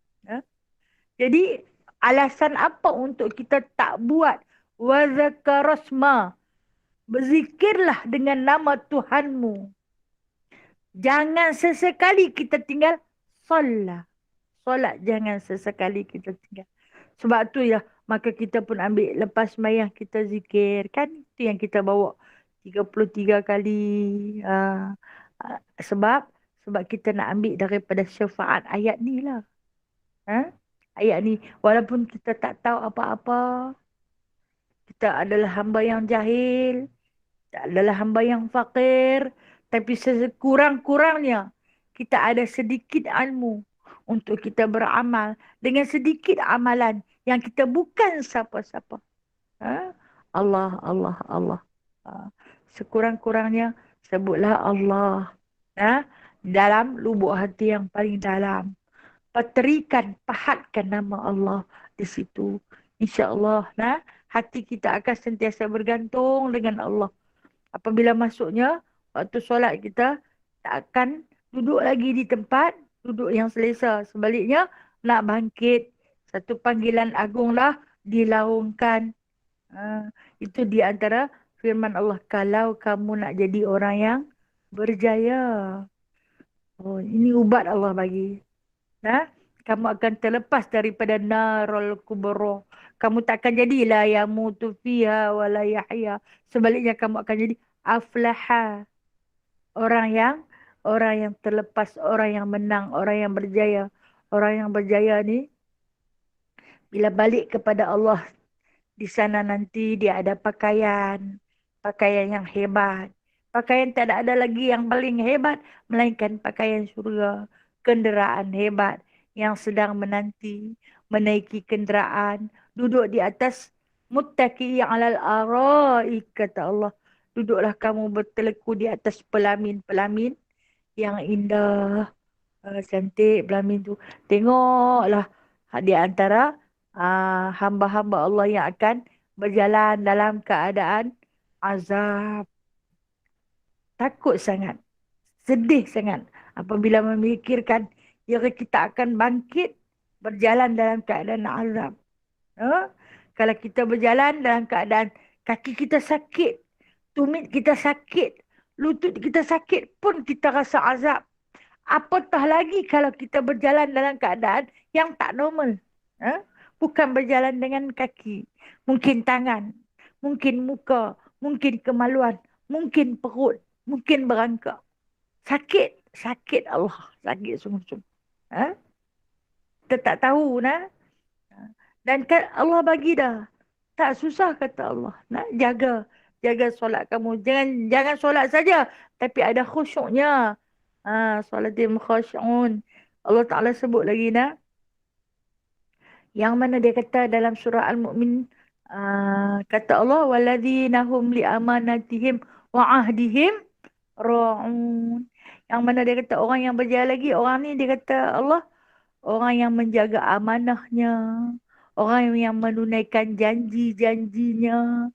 Jadi, alasan apa untuk kita tak buat? Wa zakarasma. Berzikirlah dengan nama Tuhanmu. Jangan sesekali kita tinggal solat. Solat jangan sesekali kita tinggal. Sebab tu ya, maka kita pun ambil lepas mayang kita zikir. Kan itu yang kita bawa 33 kali. Sebab kita nak ambil daripada syafaat ayat ni lah. Ayat ni, walaupun kita tak tahu apa-apa, kita adalah hamba yang jahil, adalah hamba yang fakir, tapi sekurang-kurangnya kita ada sedikit ilmu untuk kita beramal dengan sedikit amalan yang kita bukan siapa-siapa. Allah, Allah, Allah. Sekurang-kurangnya sebutlah Allah. Dalam lubuk hati yang paling dalam. Paterikan, pahatkan nama Allah di situ. InsyaAllah, hati kita akan sentiasa bergantung dengan Allah. Apabila masuknya, waktu solat kita tak akan duduk lagi di tempat, duduk yang selesa. Sebaliknya, nak bangkit. Satu panggilan agunglah dilaungkan. Itu di antara firman Allah. Kalau kamu nak jadi orang yang berjaya. Ini ubat Allah bagi. Kamu akan terlepas daripada narul kubra. Kamu tak akan jadi la yamutu fiha wa la yahya. Sebaliknya kamu akan jadi aflaha. Orang yang terlepas, orang yang menang, orang yang berjaya. Orang yang berjaya ni Bila balik kepada Allah, di sana nanti dia ada pakaian, pakaian yang hebat. Pakaian tak ada lagi yang paling hebat, melainkan pakaian surga. Kenderaan hebat yang sedang menanti, menaiki kenderaan, duduk di atas muttaki alal araik, kata Allah. Duduklah kamu berteleku di atas pelamin-pelamin yang indah. Cantik pelamin tu. Tengoklah di antara hamba-hamba Allah yang akan berjalan dalam keadaan azab. Takut sangat. Sedih sangat. Apabila memikirkan ya kita akan bangkit berjalan dalam keadaan azab. Ha? Kalau kita berjalan dalam keadaan kaki kita sakit, tumit kita sakit, lutut kita sakit pun kita rasa azab. Apatah lagi kalau kita berjalan dalam keadaan yang tak normal. Ha? Bukan berjalan dengan kaki. Mungkin tangan. Mungkin muka. Mungkin kemaluan. Mungkin perut. Mungkin berangkak. Sakit. Sakit Allah. Sakit sungguh-sungguh. Ha? Kita tak tahu. Nah. Dan Allah bagi dah. Tak susah kata Allah. Nak jaga. Jaga solat kamu. Jangan solat saja. Tapi ada khusyuknya. Salatil khashi'un. Allah Ta'ala sebut lagi nak. Yang mana dia kata dalam surah Al-Mu'min. Kata Allah. Waladzina hum li'amanatihim wa'ahdihim ra'un. Yang mana dia kata orang yang berjaya lagi. Orang ni dia kata Allah. Orang yang menjaga amanahnya. Orang yang menunaikan janji-janjinya.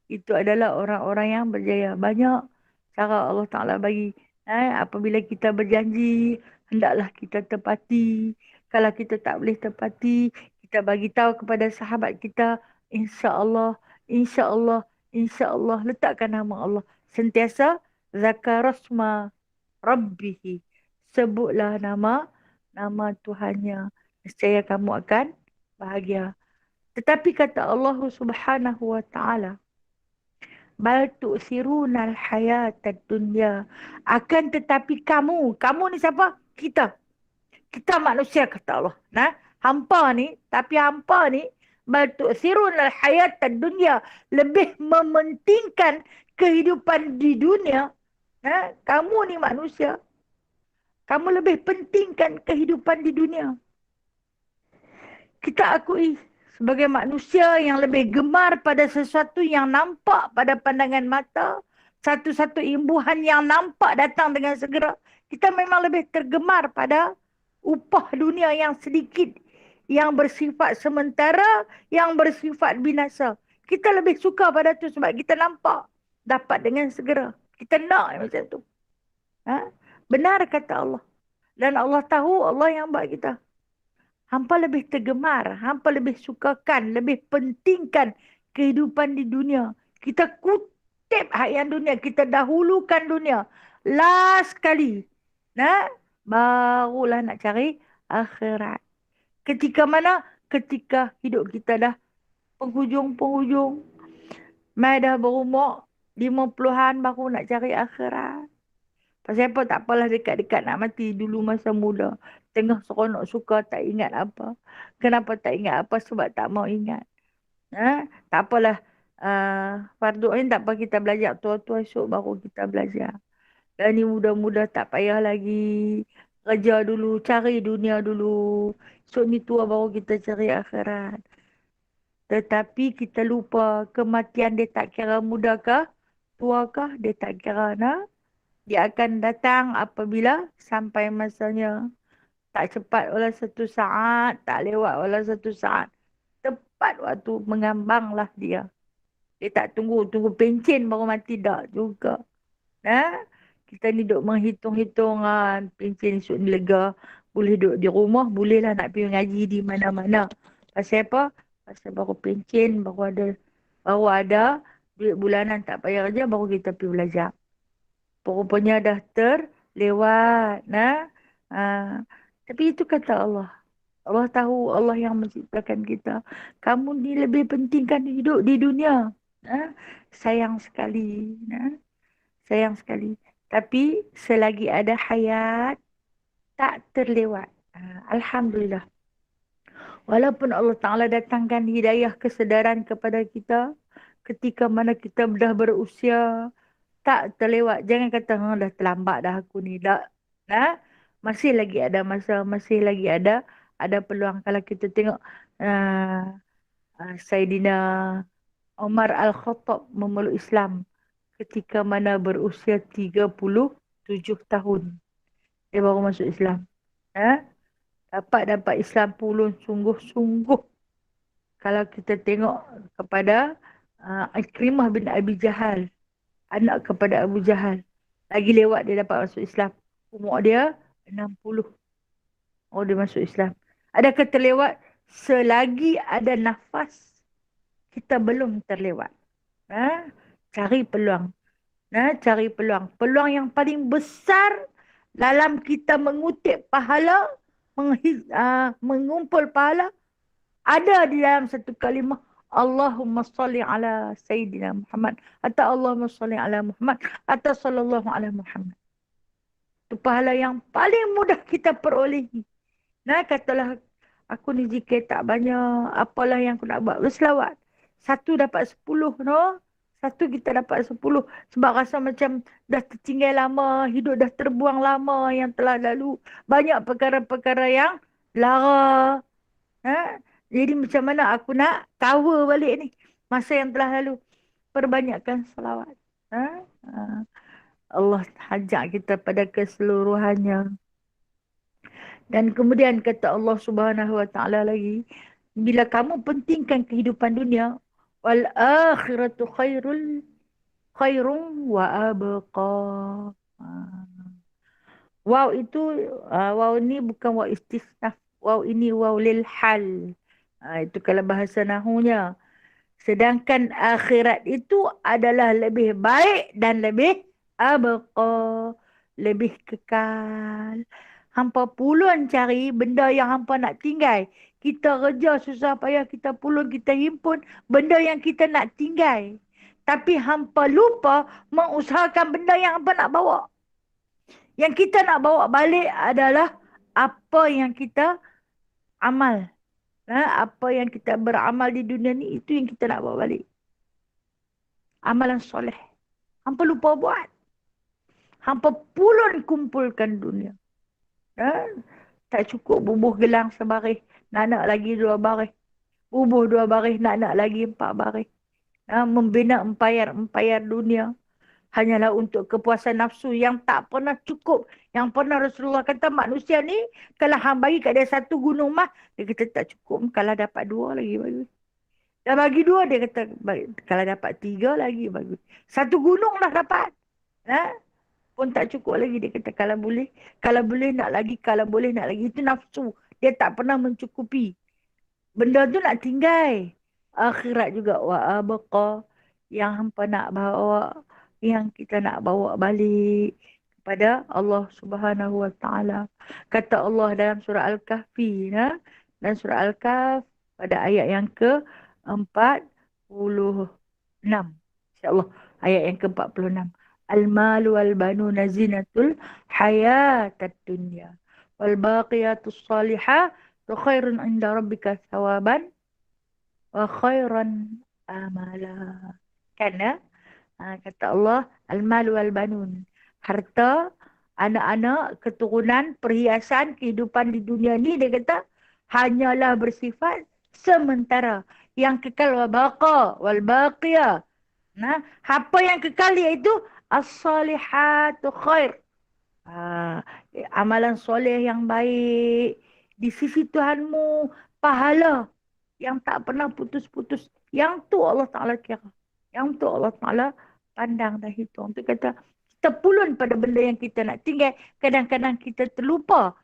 Itu adalah orang-orang yang berjaya. Banyak cara Allah Ta'ala bagi. Apabila kita berjanji, hendaklah kita tepati. Kalau kita tak boleh tepati, kita bagi tahu kepada sahabat kita, insya-Allah, insya-Allah, insya-Allah, letakkan nama Allah. Sentiasa zakarasma rabbihi. Sebutlah nama Tuhannya. Nescaya kamu akan bahagia. Tetapi kata Allah Subhanahu wa taala, bal tu'sirunal hayatad dunya. Akan tetapi kamu ni siapa? Kita manusia kata Allah. Nah, hampa ni, tapi hampa ni bal tu'sirunal hayatad dunya, lebih mementingkan kehidupan di dunia. Nah, kamu ni manusia, kamu lebih pentingkan kehidupan di dunia. Kita akui sebagai manusia yang lebih gemar pada sesuatu yang nampak pada pandangan mata, satu-satu imbuhan yang nampak datang dengan segera. Kita memang lebih tergemar pada upah dunia yang sedikit, yang bersifat sementara, yang bersifat binasa. Kita lebih suka pada tu sebab kita nampak dapat dengan segera. Kita nak macam tu. Benar kata Allah. Dan Allah tahu, Allah yang buat kita. Hampa lebih tergemar, hampa lebih sukakan, lebih pentingkan kehidupan di dunia. Kita kutip hayat dunia, kita dahulukan dunia. Last kali, barulah nak cari akhirat. Ketika mana? Ketika hidup kita dah penghujung-penghujung. Mai dah berumur 50-an baru nak cari akhirat. Pasal apa? Tak apalah dekat-dekat nak mati dulu masa muda. Tengah seronok suka tak ingat apa. Kenapa tak ingat apa? Sebab tak mau ingat. Tak apalah. Fardu Ain tak apa kita belajar. Tua-tua esok baru kita belajar. Dan ni muda-muda tak payah lagi. Kerja dulu. Cari dunia dulu. Esok ni tua baru kita cari akhirat. Tetapi kita lupa kematian dia tak kira muda kah? Tua kah? Dia tak kira nak. Dia akan datang apabila sampai masanya. Tak cepat walau 1 saat, tak lewat walau 1 saat. Tepat waktu mengambanglah dia. Dia tak tunggu pencen baru mati, tak juga. Kita ni duk menghitung-hitungan, pencen esok ni lega. Boleh duduk di rumah, bolehlah nak pergi ngaji di mana-mana. Pasal apa? Pasal baru pencen, baru ada duit bulanan tak payah kerja, baru kita pergi belajar. Rupanya dah terlewat. Tapi itu kata Allah. Allah tahu, Allah yang menciptakan kita. Kamu ni lebih pentingkan hidup di dunia. Sayang sekali. Sayang sekali. Tapi selagi ada hayat, tak terlewat. Alhamdulillah. Walaupun Allah Ta'ala datangkan hidayah kesedaran kepada kita, ketika mana kita dah berusia, tak terlewat. Jangan kata, dah terlambat dah aku ni. Tak. Nah, masih lagi ada masa, masih lagi ada peluang. Kalau kita tengok Saidina Umar Al-Khattab memeluk Islam ketika mana berusia 37 tahun. Dia baru masuk Islam. Ha? Dapat Islam pulun sungguh-sungguh. Kalau kita tengok kepada Ikrimah bin Abi Jahal, anak kepada Abu Jahal, lagi lewat dia dapat masuk Islam. Umur dia 60. Oh, dia masuk Islam. Adakah terlewat? Selagi ada nafas, kita belum terlewat. Cari peluang. Cari peluang. Peluang yang paling besar dalam kita mengutip pahala, mengumpul pahala, ada di dalam satu kalimah, Allahumma salli ala Sayyidina Muhammad, atau Allahumma salli ala Muhammad, atau sallallahu ala Muhammad. Itu pahala yang paling mudah kita perolehi. Katalah aku ni zikir tak banyak, apalah yang aku nak buat, berselawat. Satu dapat 10, no? Satu kita dapat 10. Sebab rasa macam dah tertinggal lama, hidup dah terbuang lama yang telah lalu. Banyak perkara-perkara yang lara. Jadi macam mana aku nak cover balik ni masa yang telah lalu. Perbanyakkan salawat. Allah ajak kita pada keseluruhannya. Dan kemudian kata Allah Subhanahu Wa Taala lagi, bila kamu pentingkan kehidupan dunia, wal akhiratu khairun wa abqa. Waw itu, waw ni bukan waw istisnaf. Waw ini waw lil hal. Itu kalau bahasa nahunya. Sedangkan akhirat itu adalah lebih baik dan lebih abqa, lebih kekal. Hampa pulun cari benda yang hampa nak tinggal. Kita kerja susah payah, kita pulun, kita himpun benda yang kita nak tinggal. Tapi hampa lupa mengusahakan benda yang hampa nak bawa. Yang kita nak bawa balik adalah apa yang kita amal. Apa yang kita beramal di dunia ni, itu yang kita nak bawa balik. Amalan soleh. Hampa lupa buat. Hampa pulun kumpulkan dunia. Tak cukup bubuh gelang sebaris. Nak lagi 2 baris. Bubuh 2 baris, nak lagi 4 baris. Membina empayar dunia. Hanyalah untuk kepuasan nafsu yang tak pernah cukup. Yang pernah Rasulullah kata manusia ni, kalau hang bagi kat dia 1 gunung mah, dia kata tak cukup. Kalau dapat 2 lagi bagus. Dah bagi 2, dia kata kalau dapat 3 lagi bagus. 1 gunung dah dapat. Pun tak cukup lagi. Dia kata kalau boleh nak lagi, kalau boleh nak lagi. Itu nafsu. Dia tak pernah mencukupi. Benda tu nak tinggal. Akhirat juga wa abqa, yang hampa nak bawa, yang kita nak bawa balik kepada Allah Subhanahu Wa Taala. Kata Allah dalam surah Al-Kahfi, dan surah Al-Kahf pada ayat yang ke-46. InsyaAllah ayat yang ke-46. Al-malu wal-banuna zinatul hayatad dunya wal baqiyatus salihatu khairun inda rabbika thawaban wa khairan amala. Karena kata Allah, al-mal wal banun, harta, anak-anak, keturunan, perhiasan, kehidupan di dunia ni, dia kata hanyalah bersifat sementara. Yang kekal wal baqiyah. Apa yang kekal iaitu as-salihatu khair. Amalan soleh yang baik di sisi Tuhanmu, pahala yang tak pernah putus-putus. Yang tu Allah Ta'ala kira. Yang tu Allah Ta'ala pandang dan hitung. Tu kata, kita pulun pada benda yang kita nak tinggal. Kadang-kadang kita terlupa.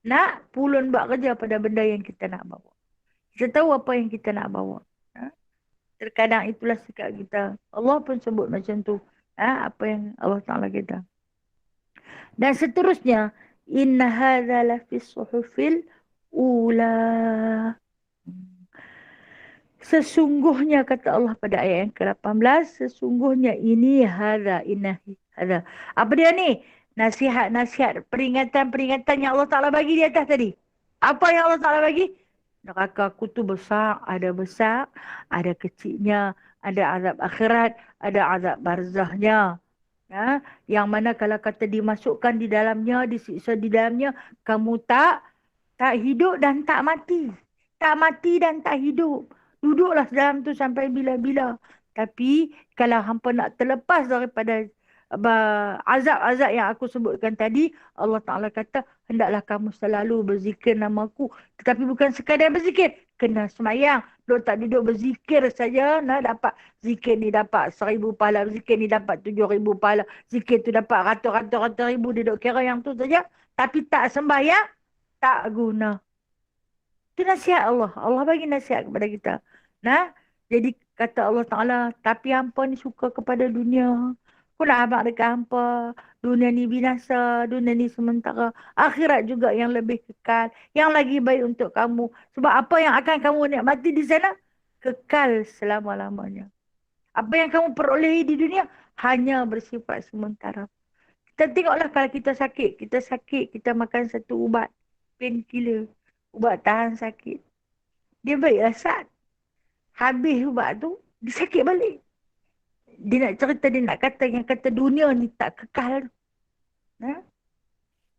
Nak pulun buat kerja pada benda yang kita nak bawa. Kita tahu apa yang kita nak bawa. Terkadang itulah sikap kita. Allah pun sebut macam tu. Apa yang Allah Ta'ala kata. Dan seterusnya, inna hadza lafi suhufil ula. Sesungguhnya kata Allah pada ayat yang ke-18, sesungguhnya ini hadza. Apa dia ni? Nasihat-nasihat, peringatan-peringatan yang Allah Ta'ala bagi di atas tadi. Apa yang Allah Ta'ala bagi? Neraka aku tu besar, ada kecilnya, ada azab akhirat, ada azab barzahnya. Ya, yang mana kalau kata dimasukkan di dalamnya, disiksa di dalamnya, kamu tak hidup dan tak mati. Tak mati dan tak hidup. Duduklah dalam tu sampai bila-bila. Tapi kalau hampa nak terlepas daripada azab-azab yang aku sebutkan tadi, Allah Ta'ala kata, hendaklah kamu selalu berzikir namaku. Tetapi bukan sekadar berzikir. Kena semayang. Duk tak duduk berzikir saja. Nak dapat zikir ni dapat 1,000 pahala. Zikir ni dapat 7,000 pahala. Zikir tu dapat ratus-ratus ribu. Duduk kira yang tu saja. Tapi tak sembahyang. Tak guna. Itu nasihat Allah. Allah bagi nasihat kepada kita. Nah, jadi kata Allah Ta'ala, tapi hampa ni suka kepada dunia. Aku nak abang dekat hampa. Dunia ni binasa, dunia ni sementara. Akhirat juga yang lebih kekal. Yang lagi baik untuk kamu. Sebab apa yang akan kamu nikmati di sana? Kekal selama-lamanya. Apa yang kamu perolehi di dunia? Hanya bersifat sementara. Kita tengoklah kalau kita sakit, kita makan satu ubat. Painkiller. Ubat tahan sakit. Dia baiklah saat. Habis ubat tu, dia sakit balik. Dia nak cerita, dia nak kata yang kata dunia ni tak kekal. Ha?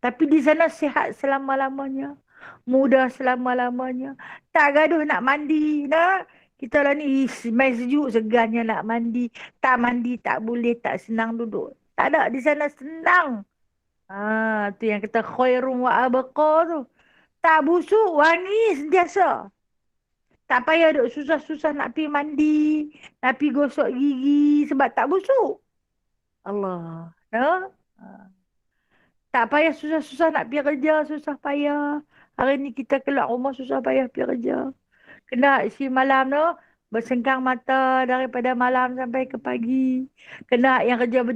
Tapi di sana sihat selama-lamanya. Mudah selama-lamanya. Tak gaduh nak mandi. Nah? Kita lah ni main sejuk segannya nak mandi. Tak mandi tak boleh, tak senang duduk. Tak ada, di sana senang. Tu yang kata khairum wa abqa tu. Tak busuk, wangi sentiasa. Tak payah duk susah-susah nak pergi mandi, nak pergi gosok gigi sebab tak busuk. Allah. No? Tak payah susah-susah nak pergi kerja, susah payah. Hari ni kita keluar rumah susah payah pergi kerja. Kena isi malam tu, bersengkang mata daripada malam sampai ke pagi. Kena yang kerja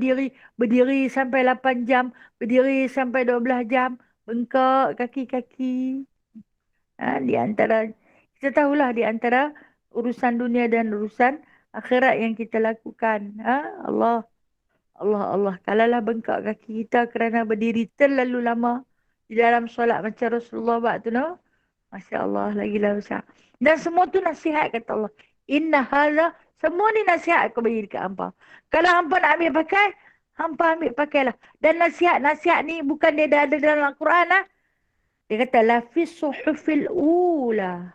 berdiri sampai 8 jam, berdiri sampai 12 jam, bengkak kaki-kaki. Di antara, kita tahulah di antara urusan dunia dan urusan akhirat yang kita lakukan. Allah, Allah, Allah. Kalaulah bengkak kaki kita kerana berdiri terlalu lama di dalam solat macam Rasulullah buat tu, no? Masya Allah, lagilah besar. Dan semua tu nasihat kata Allah. Inna hadha, semua ni nasihat aku bagi dekat hampa. Kalau hampa nak ambil pakai, hampa ambil pakailah. Dan nasihat-nasihat ni bukan dia dah ada dalam Al-Quran lah. Dia kata lafis suhufil ula.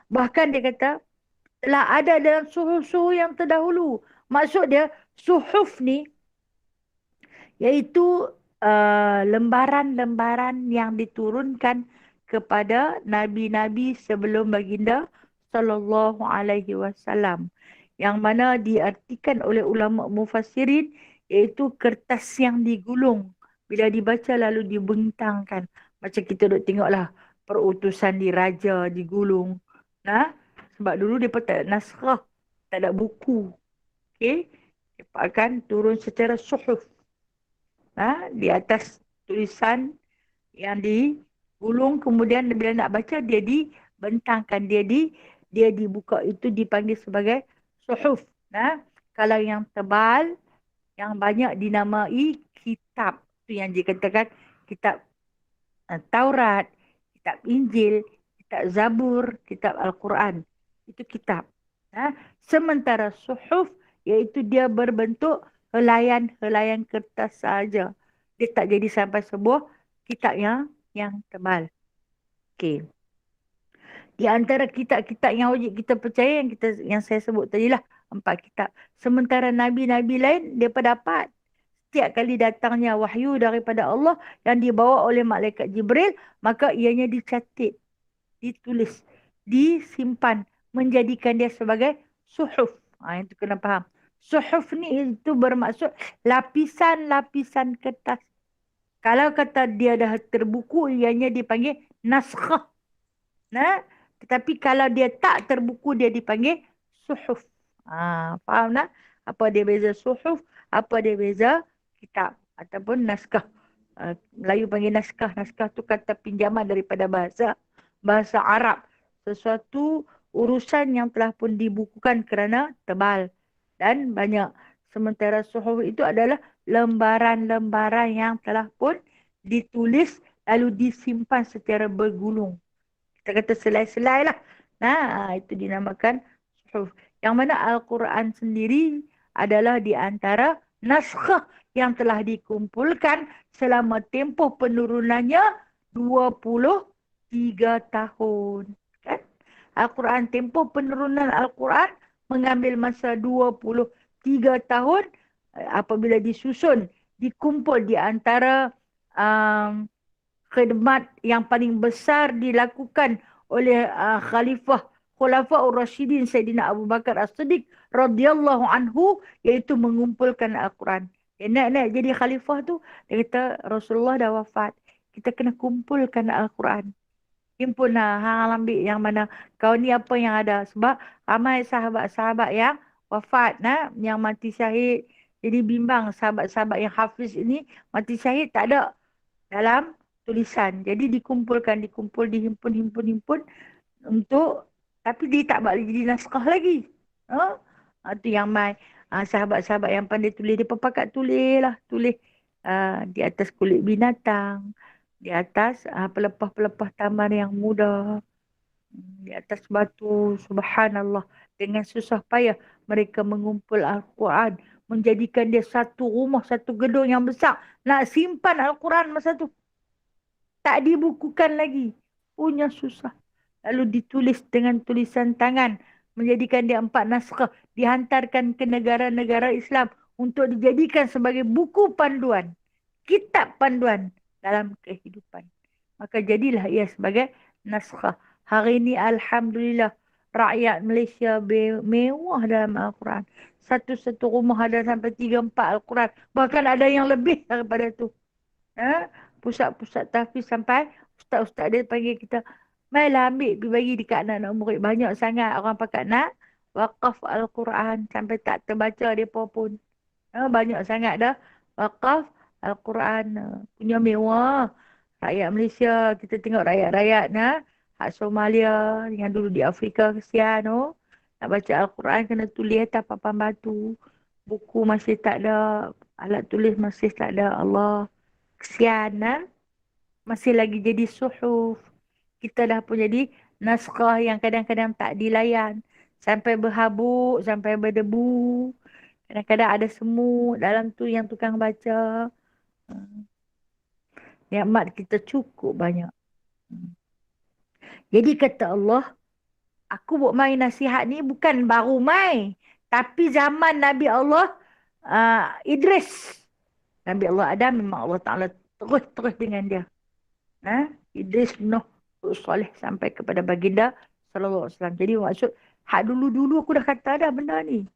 Bahkan dia kata telah ada dalam suhuf-suhuf yang terdahulu. Maksud dia suhuf ni iaitu lembaran-lembaran yang diturunkan kepada nabi-nabi sebelum baginda sallallahu alaihi wasallam, yang mana diartikan oleh ulama mufassirin iaitu kertas yang digulung, bila dibaca lalu dibentangkan. Macam kita duk tengoklah perutusan di raja digulung. Sebab dulu dia tak ada naskah, tak ada buku. Okey, dia akan turun secara suhuf. Di atas tulisan yang digulung, kemudian bila nak baca dia dibentangkan, dia dibuka, itu dipanggil sebagai suhuf. Kalau yang tebal, yang banyak dinamai kitab, itu yang dikatakan kitab Taurat, kitab Injil, kitab Zabur, kitab Al-Quran. Itu kitab. Sementara suhuf iaitu dia berbentuk helaian-helaian kertas saja. Dia tak jadi sampai sebuah kitab yang tebal. Okey. Di antara kitab-kitab yang wajib kita percaya yang saya sebut tadi lah, 4 kitab. Sementara nabi-nabi lain dia dapat setiap kali datangnya wahyu daripada Allah yang dibawa oleh malaikat Jibril, maka ianya dicatat, ditulis, disimpan, menjadikan dia sebagai suhuf. Itu kena faham. Suhuf ni itu bermaksud lapisan-lapisan kertas. Kalau kata dia dah terbuku, ianya dipanggil naskah. Tetapi kalau dia tak terbuku, dia dipanggil suhuf. Faham tak? Apa dia beza suhuf, apa dia beza kitab ataupun naskah. Melayu panggil naskah. Naskah tu kata pinjaman daripada bahasa Arab. Sesuatu urusan yang telah pun dibukukan kerana tebal dan banyak. Sementara suhuf itu adalah lembaran-lembaran yang telah pun ditulis lalu disimpan secara bergulung. Kita kata selai-selai lah. Nah, itu dinamakan suhuf. Yang mana Al-Quran sendiri adalah di antara naskah yang telah dikumpulkan selama tempoh penurunannya 23 tahun. Kan? Al-Quran, tempoh penurunan Al-Quran mengambil masa 23 tahun apabila disusun, dikumpul di antara um, khidmat yang paling besar dilakukan oleh Khalifah Khulafaur Rasyidin Sayyidina Abu Bakar As-Siddiq radhiyallahu anhu, iaitu mengumpulkan Al-Quran. Nak jadi khalifah tu, dia kata Rasulullah dah wafat. Kita kena kumpulkan Al-Quran. Himpun lah, hang ambil yang mana kau ni apa yang ada. Sebab ramai sahabat-sahabat yang wafat, yang mati syahid. Jadi bimbang sahabat-sahabat yang hafiz ini mati syahid tak ada dalam tulisan. Jadi dihimpun untuk, tapi dia tak boleh jadi naskah lagi. Itu yang mai sahabat-sahabat yang pandai tulis, dia pakat tulis lah, tulis di atas kulit binatang, di atas pelepah-pelepah tamar yang muda, di atas batu. Subhanallah, dengan susah payah mereka mengumpul Al-Quran, menjadikan dia satu rumah, satu gedung yang besar. Nak simpan Al-Quran masa tu tak dibukukan lagi. Punya susah. Lalu ditulis dengan tulisan tangan. Menjadikan dia 4 naskah. Dihantarkan ke negara-negara Islam untuk dijadikan sebagai buku panduan. Kitab panduan dalam kehidupan. Maka jadilah ia sebagai naskah. Hari ini Alhamdulillah rakyat Malaysia mewah dalam Al-Quran. Satu-satu rumah ada sampai 3-4 Al-Quran. Bahkan ada yang lebih daripada itu. Pusat-pusat tahfiz sampai ustaz-ustaz dia panggil kita, mainlah ambil pergi bagi dekat anak-anak murid. Banyak sangat orang pakat nak wakaf Al-Quran sampai tak terbaca dia pun. Banyak sangat dah wakaf Al-Quran. Punya mewah. Rakyat Malaysia, kita tengok rakyat-rakyat hak Somalia yang dulu di Afrika, kesian. Nak baca Al-Quran kena tulis atas papan batu. Buku masih tak ada, alat tulis masih tak ada. Allah, kesian. Masih lagi jadi suhuf. Kita dah pun jadi naskah yang kadang-kadang tak dilayan. Sampai berhabuk, sampai berdebu. Kadang-kadang ada semut dalam tu yang tukang baca. Nikmat kita cukup banyak. Jadi kata Allah, aku buat main nasihat ni bukan baru main. Tapi zaman Nabi Allah Idris. Nabi Allah Adam memang Allah Ta'ala terus-terus dengan dia. Idris, Nuh, Saleh sampai kepada baginda sallallahu alaihi wasallam. Jadi maksud hak dulu-dulu aku dah kata dah benda ni.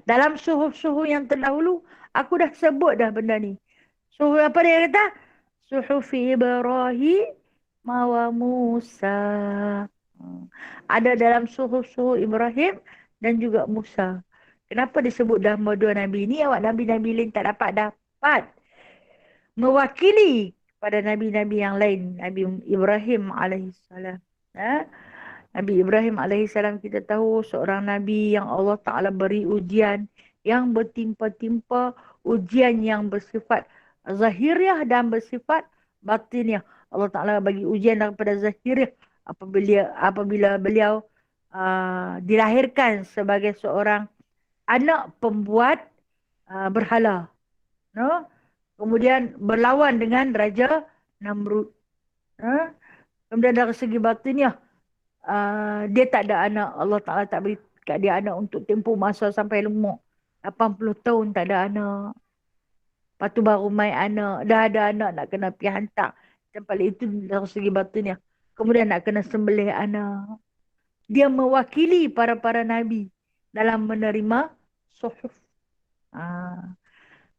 Dalam suhuf-suhuf yang terdahulu aku dah sebut dah benda ni. Suhuf apa dia kata? Suhuf Ibrahim wa Musa. Ada dalam suhuf-suhuf Ibrahim dan juga Musa. Kenapa disebut dah dua nabi ni? Awak nabi-nabi lain tak dapat mewakili pada nabi-nabi yang lain. Nabi Ibrahim alaihissalam. Nabi Ibrahim alaihissalam kita tahu seorang nabi yang Allah Ta'ala beri ujian yang bertimpa-timpa, ujian yang bersifat zahiriah dan bersifat batiniah. Allah Ta'ala bagi ujian daripada zahiriah apabila beliau dilahirkan sebagai seorang anak pembuat berhala. Kemudian berlawan dengan Raja Namrud. Kemudian dari segi batiniah, dia tak ada anak. Allah Ta'ala tak beri kat dia anak untuk tempoh masa sampai lumuk. 80 tahun tak ada anak. Lepas tu baru main anak. Dah ada anak nak kena pergi hantar. Tempat itu dari segi batiniah. Kemudian nak kena sembelih anak. Dia mewakili para nabi dalam menerima suhuf.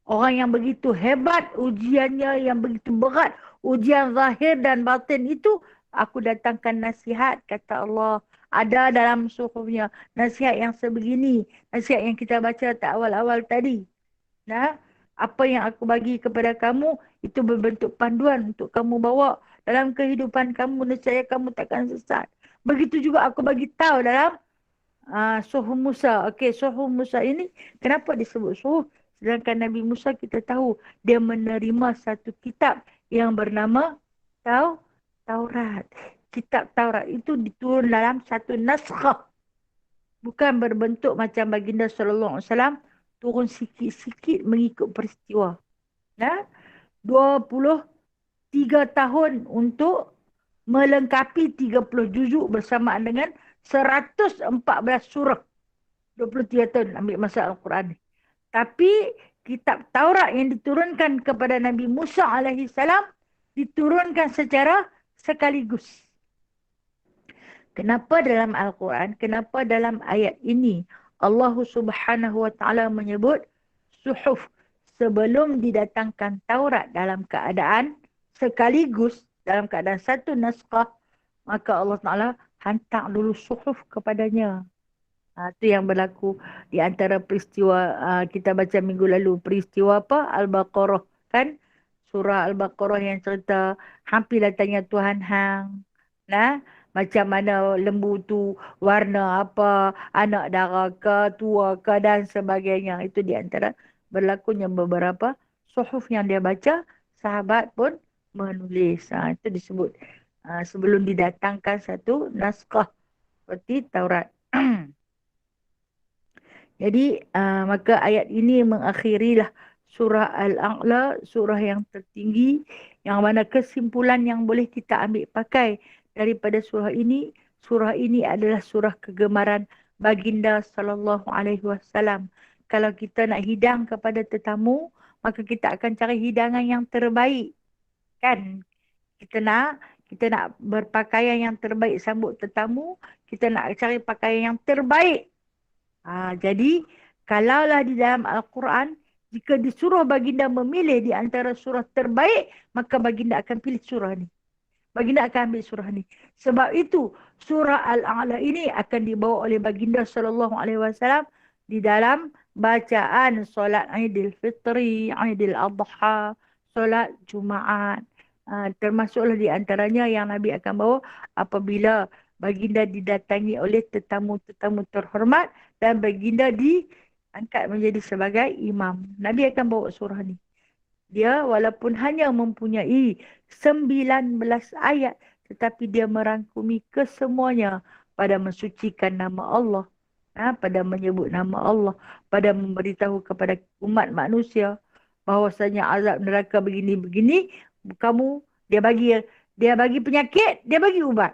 Orang yang begitu hebat ujiannya, yang begitu berat, ujian zahir dan batin itu, aku datangkan nasihat, kata Allah. Ada dalam suhufnya nasihat yang sebegini, nasihat yang kita baca tak awal-awal tadi. Apa yang aku bagi kepada kamu, itu berbentuk panduan untuk kamu bawa dalam kehidupan kamu, nescaya kamu takkan sesat. Begitu juga aku bagi tahu dalam suhuf Musa. Okey, suhuf Musa ini kenapa disebut suhuf? Sedangkan Nabi Musa kita tahu dia menerima satu kitab yang bernama Taurat. kitab Taurat itu diturun dalam satu naskah. Bukan berbentuk macam baginda sallallahu alaihi wasallam turun sikit-sikit mengikut peristiwa. Nah, 23 tahun untuk melengkapi 30 juzuk bersamaan dengan 114 surah. 23 tahun ambil masa Al-Quran ni. Tapi kitab Taurat yang diturunkan kepada Nabi Musa alaihi salam diturunkan secara sekaligus. Kenapa dalam Al-Quran, kenapa dalam ayat ini Allah Subhanahu wa taala menyebut suhuf sebelum didatangkan Taurat dalam keadaan sekaligus, dalam keadaan satu naskah, maka Allah Taala hantar dulu suhuf kepadanya. Itu yang berlaku di antara peristiwa kita baca minggu lalu. Peristiwa apa? Al-Baqarah. Kan? Surah Al-Baqarah yang cerita hampir datangnya Tuhan Hang. Nah, macam mana lembu tu warna apa, anak dara ke, tua ke dan sebagainya. Itu di antara berlakunya beberapa suhuf yang dia baca, sahabat pun menulis. Itu disebut sebelum didatangkan satu naskah seperti Taurat. Jadi maka ayat ini mengakhirilah surah Al-A'la, surah yang tertinggi, yang mana kesimpulan yang boleh kita ambil pakai daripada surah ini adalah surah kegemaran baginda sallallahu alaihi wasallam. Kalau kita nak hidang kepada tetamu, maka kita akan cari hidangan yang terbaik. Kan? Kita nak berpakaian yang terbaik sambut tetamu, kita nak cari pakaian yang terbaik. Jadi, kalaulah di dalam Al-Quran, jika disuruh baginda memilih di antara surah terbaik, maka baginda akan pilih surah ni. Baginda akan ambil surah ni. Sebab itu, surah Al-A'la ini akan dibawa oleh baginda sallallahu alaihi wasallam di dalam bacaan solat Aidil Fitri, Aidil Adha, solat Jumaat. Termasuklah di antaranya yang Nabi akan bawa apabila baginda didatangi oleh tetamu-tetamu terhormat dan baginda diangkat menjadi sebagai imam. Nabi akan bawa surah ni. Dia walaupun hanya mempunyai 19 ayat, tetapi dia merangkumi kesemuanya pada mensucikan nama Allah, pada menyebut nama Allah, pada memberitahu kepada umat manusia bahawasanya azab neraka begini-begini, kamu dia bagi penyakit, dia bagi ubat.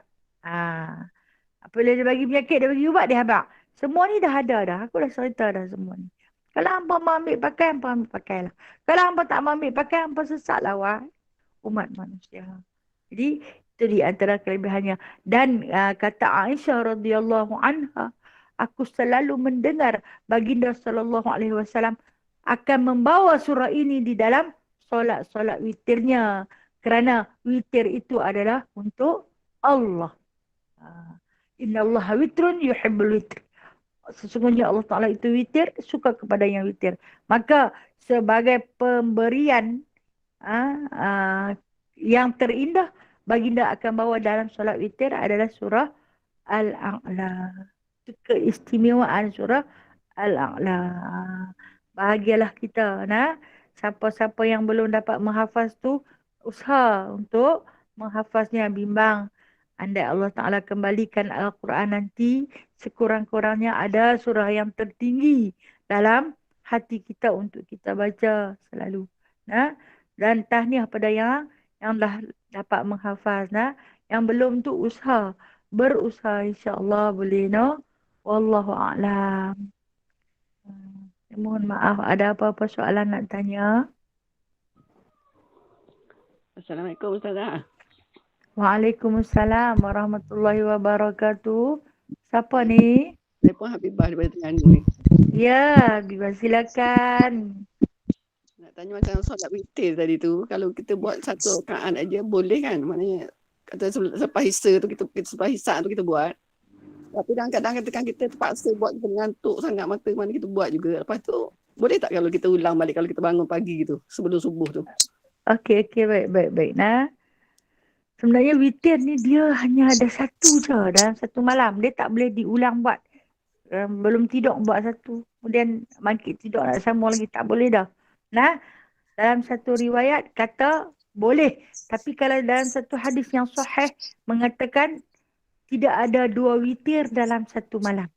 Apabila dia bagi penyakit, dia bagi ubat, dia habaq. Semua ni dah ada dah. Aku dah cerita dah semua ni. Kalau hampa mau ambil pakai, hampa ambil pakai lah. Kalau hampa tak mau ambil pakai, hampa sesat lah umat manusia. Jadi, itu di antara kelebihannya. Dan kata Aisyah radhiyallahu anha, aku selalu mendengar baginda sallallahu alaihi wasallam akan membawa surah ini di dalam solat-solat witirnya. Kerana witir itu adalah untuk Allah. Inna Allah witrun yuhibbul witr. Sesungguhnya Allah Ta'ala itu witir, suka kepada yang witir. Maka sebagai pemberian yang terindah, baginda akan bawa dalam solat witir adalah surah Al-A'la. Itu keistimewaan surah Al-A'la. Bahagialah kita. Siapa-siapa yang belum dapat menghafaz tu, usaha untuk menghafaznya, bimbang. Andai Allah Ta'ala kembalikan Al-Quran nanti, sekurang-kurangnya ada surah yang tertinggi dalam hati kita untuk kita baca selalu. Dan tahniah pada yang dah dapat menghafaz. Yang belum tu berusaha insya-Allah boleh. Wallahu a'lam. Mohon maaf, ada apa-apa soalan nak tanya? Assalamualaikum Ustazah. Waalaikumsalam warahmatullahi wabarakatuh. Siapa ni? Saya pun Habibah daripada Terengganu ni. Ya, Habibah silakan. Nak tanya macam solat witir tadi tu, kalau kita buat satu rakaat aja boleh kan? Maknanya kata selepas hisa tu kita selepas hisa tu kita buat. Tapi kadang-kadang katakan kita terpaksa buat, kita mengantuk sangat mata, mana kita buat juga. Lepas tu boleh tak kalau kita ulang balik kalau kita bangun pagi gitu sebelum subuh tu? Okey, baik. Sebenarnya witir ni dia hanya ada satu je dalam satu malam. Dia tak boleh diulang buat. Belum tidur buat satu. Kemudian bangkit tidur nak sambung lagi. Tak boleh dah. Dalam satu riwayat kata Boleh. Tapi kalau dalam satu hadis yang sahih mengatakan tidak ada 2 witir dalam satu malam.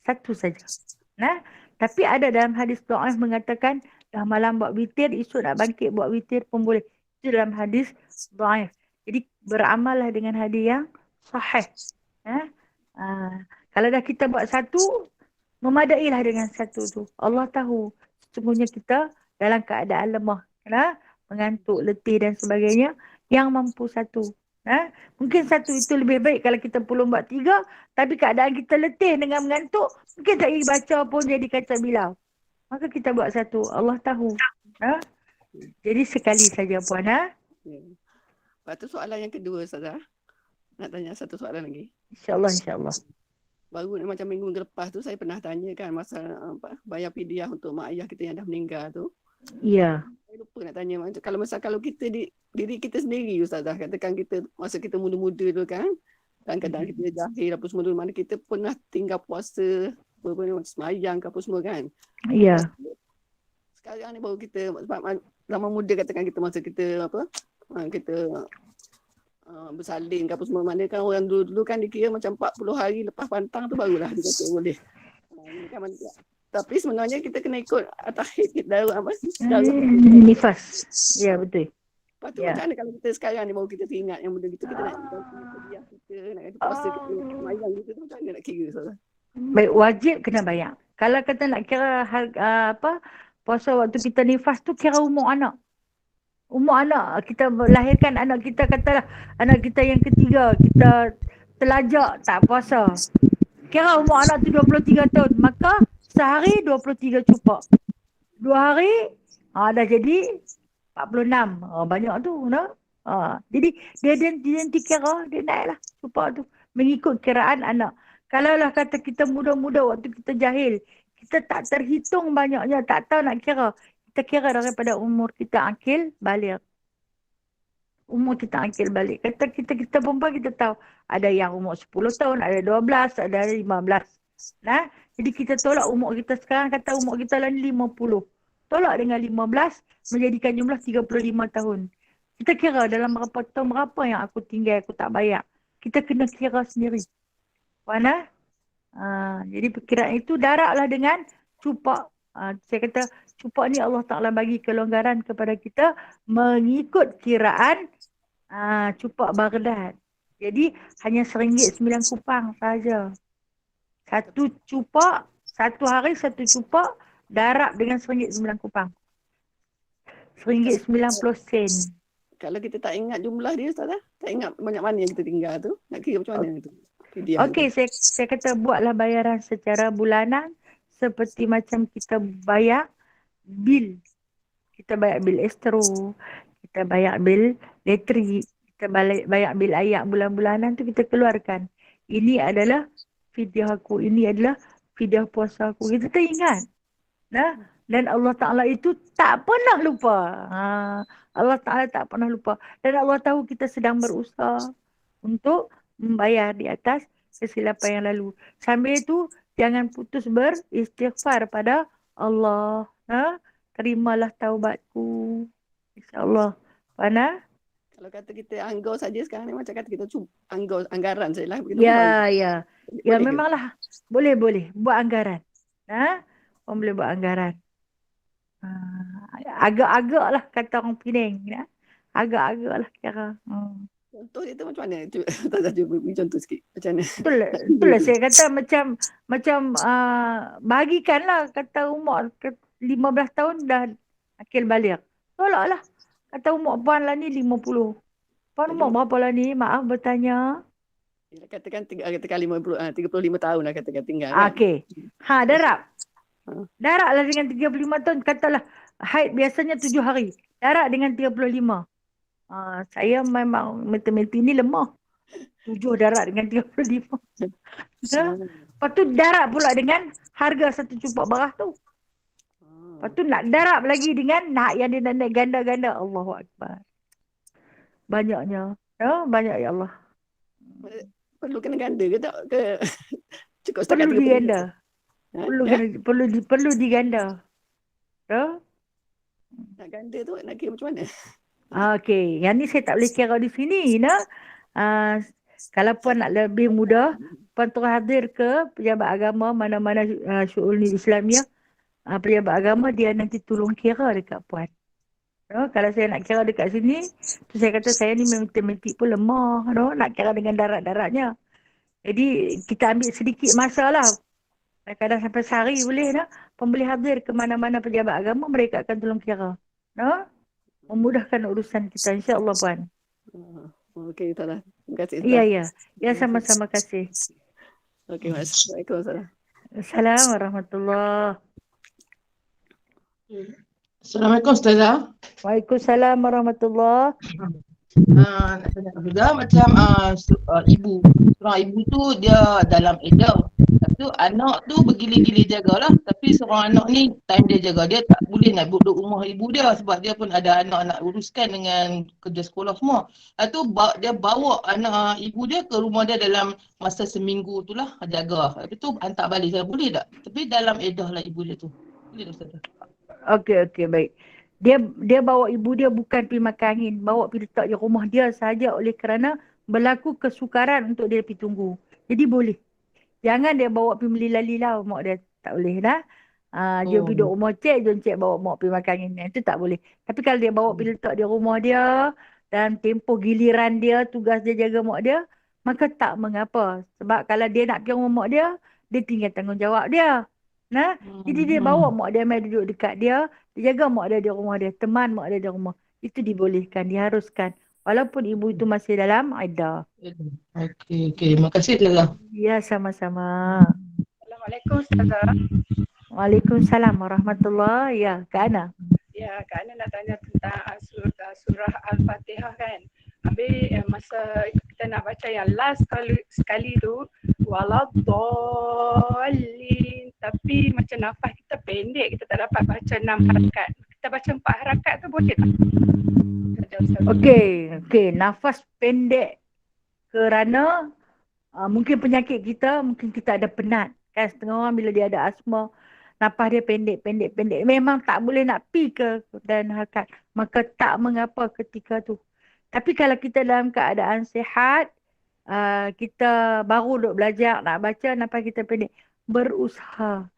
Satu saja. Nah, tapi ada dalam hadis dhaif mengatakan dah malam buat witir, esok nak bangkit buat witir pun boleh. Itu dalam hadis dhaif. Jadi beramallah dengan hadis yang sahih. Kalau dah kita buat satu, memadailah dengan satu tu. Allah tahu sesungguhnya kita dalam keadaan lemah. Mengantuk, letih dan sebagainya. Yang mampu satu. Mungkin satu itu lebih baik kalau kita perlu buat 3. Tapi keadaan kita letih dengan mengantuk. Mungkin tak pergi baca pun jadi kaca bilau. Maka kita buat satu. Allah tahu. Jadi sekali saja puan. Ya. Lepas tu soalan yang kedua Ustazah. Nak tanya satu soalan lagi. InsyaAllah, insyaAllah. Baru macam minggu lepas tu saya pernah tanya kan masa bayar fidyah untuk mak ayah kita yang dah meninggal tu. Ya. Saya lupa nak tanya macam kalau kita diri kita sendiri Ustazah, katakan kita masa kita muda-muda tu kan, kadang-kadang kita jahil apa semua tu, mana kita pernah tinggal puasa semayang ke apa semua kan. Ya. Sekarang ni baru kita zaman muda katakan kita masa kita kita bersalin ke apa semua, mana kan orang dulu kan dikira macam 40 hari lepas pantang tu barulah dia kata boleh. Kan, tapi sebenarnya kita kena ikut takhid darah nifas. Ya, betul. Lepas tu macam mana kalau kita sekarang ni baru kita teringat yang benda gitu, kita nak dia kita nak kata puasa kita semayang gitu tu, macam mana nak kira Ustazah? Baik, wajib kena bayar. Kalau kata nak kira puasa waktu kita nifas tu kira umur anak. Umur anak, kita melahirkan anak kita, katalah anak kita yang ketiga, kita telajak tak puasa. Kira umur anak tu 23 tahun, maka sehari 23 cupak. 2 hari, dah jadi 46. Banyak tu. Jadi dia kira, dia naik lah cupak tu. Mengikut kiraan anak. Kalaulah kata kita muda-muda waktu kita jahil, kita tak terhitung banyaknya, tak tahu nak kira. Kita kira daripada umur kita akil balik. Umur kita akil balik. Kata kita perempuan kita tahu. Ada yang umur 10 tahun, ada 12, ada 15. Jadi kita tolak umur kita sekarang, kata umur kita lah 50. Tolak dengan 15, menjadikan jumlah 35 tahun. Kita kira dalam berapa tahun, berapa yang aku tinggal, aku tak bayar. Kita kena kira sendiri. Mana? Jadi perkiraan itu darablah dengan cupak. Saya kata cupak ni Allah Ta'ala bagi kelonggaran kepada kita mengikut kiraan cupak Baghdad. Jadi hanya RM1.09 saja. Satu cupak, satu hari satu cupak, darab dengan RM1.09. RM1.90. Kalau kita tak ingat jumlah dia Ustazah, tak ingat banyak mana yang kita tinggal tu, nak kira macam mana tu? Okey, saya kata buatlah bayaran secara bulanan seperti macam kita bayar bil. Kita bayar bil estro, kita bayar bil elektrik, kita bayar bil air bulan-bulanan tu kita keluarkan. Ini adalah fidyah aku, ini adalah fidyah puasa aku. Kita teringat. Dan Allah Ta'ala itu tak pernah lupa. Allah Ta'ala tak pernah lupa. Dan Allah tahu kita sedang berusaha untuk membayar di atas kesilapan yang lalu. Sambil itu, jangan putus beristighfar pada Allah. Terimalah taubatku. InsyaAllah. Mana? Kalau kata kita anggar saja sekarang ni, macam kata kita anggaran sajalah. Ya. Ya, memanglah. Boleh. Buat anggaran. Orang boleh buat anggaran. Agak-agak lah kata orang Penang. Agak-agak lah kira. Contoh dia tu macam mana? Tak saja beri contoh sikit. Macam mana? Itulah saya kata macam bagikanlah kata umur 15 tahun dah akil balik. Tolaklah. Kata umur puan lah ni 50. Puan umur berapa lah ni? Maaf bertanya. Katakan 35 tahun lah katakan tinggal. Kan? Okey. Darab. Darab lah dengan 35 tahun. Katalah haid biasanya 7 hari. Darab dengan 35. Saya memang matematik ni lemah. 7 darab dengan 35. Lepas tu darab pula dengan harga satu cupak beras tu. Lepas tu nak darab lagi dengan yang dia nak naik ganda-ganda. Allahu Akbar. Banyaknya. Banyak ya Allah. Perlu kena ganda ke tak? Cukup perlu diganda. Perlu diganda. Nak ganda tu nak kira macam mana? Okey, yang ni saya tak boleh kira di sini, nah. Ah, kalau puan nak lebih mudah, puan terus hadir ke pejabat agama mana-mana syu'un Islamiah, pejabat agama dia nanti tolong kira dekat puan. No, kalau saya nak kira dekat sini, tu saya kata saya ni matematik pun lemah, no, nak kira dengan darat-daratnya. Jadi kita ambil sedikit masa lah. Kadang-kadang sampai sehari boleh, no. Puan boleh hadir ke mana-mana pejabat agama, mereka akan tolong kira. No? Memudahkan urusan kita, insya-Allah puan. Okey, Ustazah. Terima kasih, Iya, Ustazah. iya. Ya, sama-sama kasih. Okey, Mas. Waalaikumsalam. Assalamualaikum warahmatullahi. Assalamualaikum Ustazah. Waalaikumsalam warahmatullahi. Nak tanya Ustazah macam ibu. Seorang ibu tu dia dalam iddah. Lepas tu anak tu bergila-gila jagalah. Tapi seorang anak ni time dia jaga. Dia tak boleh nak duduk rumah ibu dia sebab dia pun ada anak nak uruskan dengan kerja sekolah semua. Lepas tu dia bawa anak ibu dia ke rumah dia dalam masa seminggu tu lah jaga. Lepas tu hantar balik. Saya boleh tak? Tapi dalam iddah lah ibu dia tu. Boleh tak Ustazah? Okey, baik. Dia bawa ibu dia bukan pergi makan angin, bawa pergi letak di rumah dia sahaja oleh kerana berlaku kesukaran untuk dia pergi tunggu. Jadi boleh. Jangan dia bawa pergi melila-lila mak dia. Tak boleh dah. Dia pergi duduk rumah cik, jom cik bawa mak pergi makan angin. Itu tak boleh. Tapi kalau dia bawa pergi letak di rumah dia, dan tempoh giliran dia, tugas dia jaga mak dia, maka tak mengapa. Sebab kalau dia nak pergi rumah mak dia tinggal tanggungjawab dia. Nah, jadi dia bawa mak dia mai duduk dekat dia jaga mak dia di rumah dia, teman mak dia di rumah. Itu dibolehkan, diharuskan. Walaupun ibu itu masih dalam iddah. Okey. Terima kasih Ustazah. Ya, sama-sama. Assalamualaikum, Ustazah. Waalaikumsalam warahmatullahi. Ya, Kak Ana. Ya, Kak Ana nak tanya tentang surah Al-Fatihah kan. Habis masa kita nak baca yang last sekali tu waladdallin, tapi macam nafas kita pendek, kita tak dapat baca 6 harakat. Kita baca 4 harakat tu boleh tak? Okey, nafas pendek kerana mungkin penyakit kita, mungkin kita ada penat. Kan setengah orang bila dia ada asma, nafas dia pendek. Memang tak boleh nak pi ke dan harakat. Maka tak mengapa ketika tu. Tapi kalau kita dalam keadaan sihat, kita baru duk belajar nak baca, nafas kita pendek. Berusaha.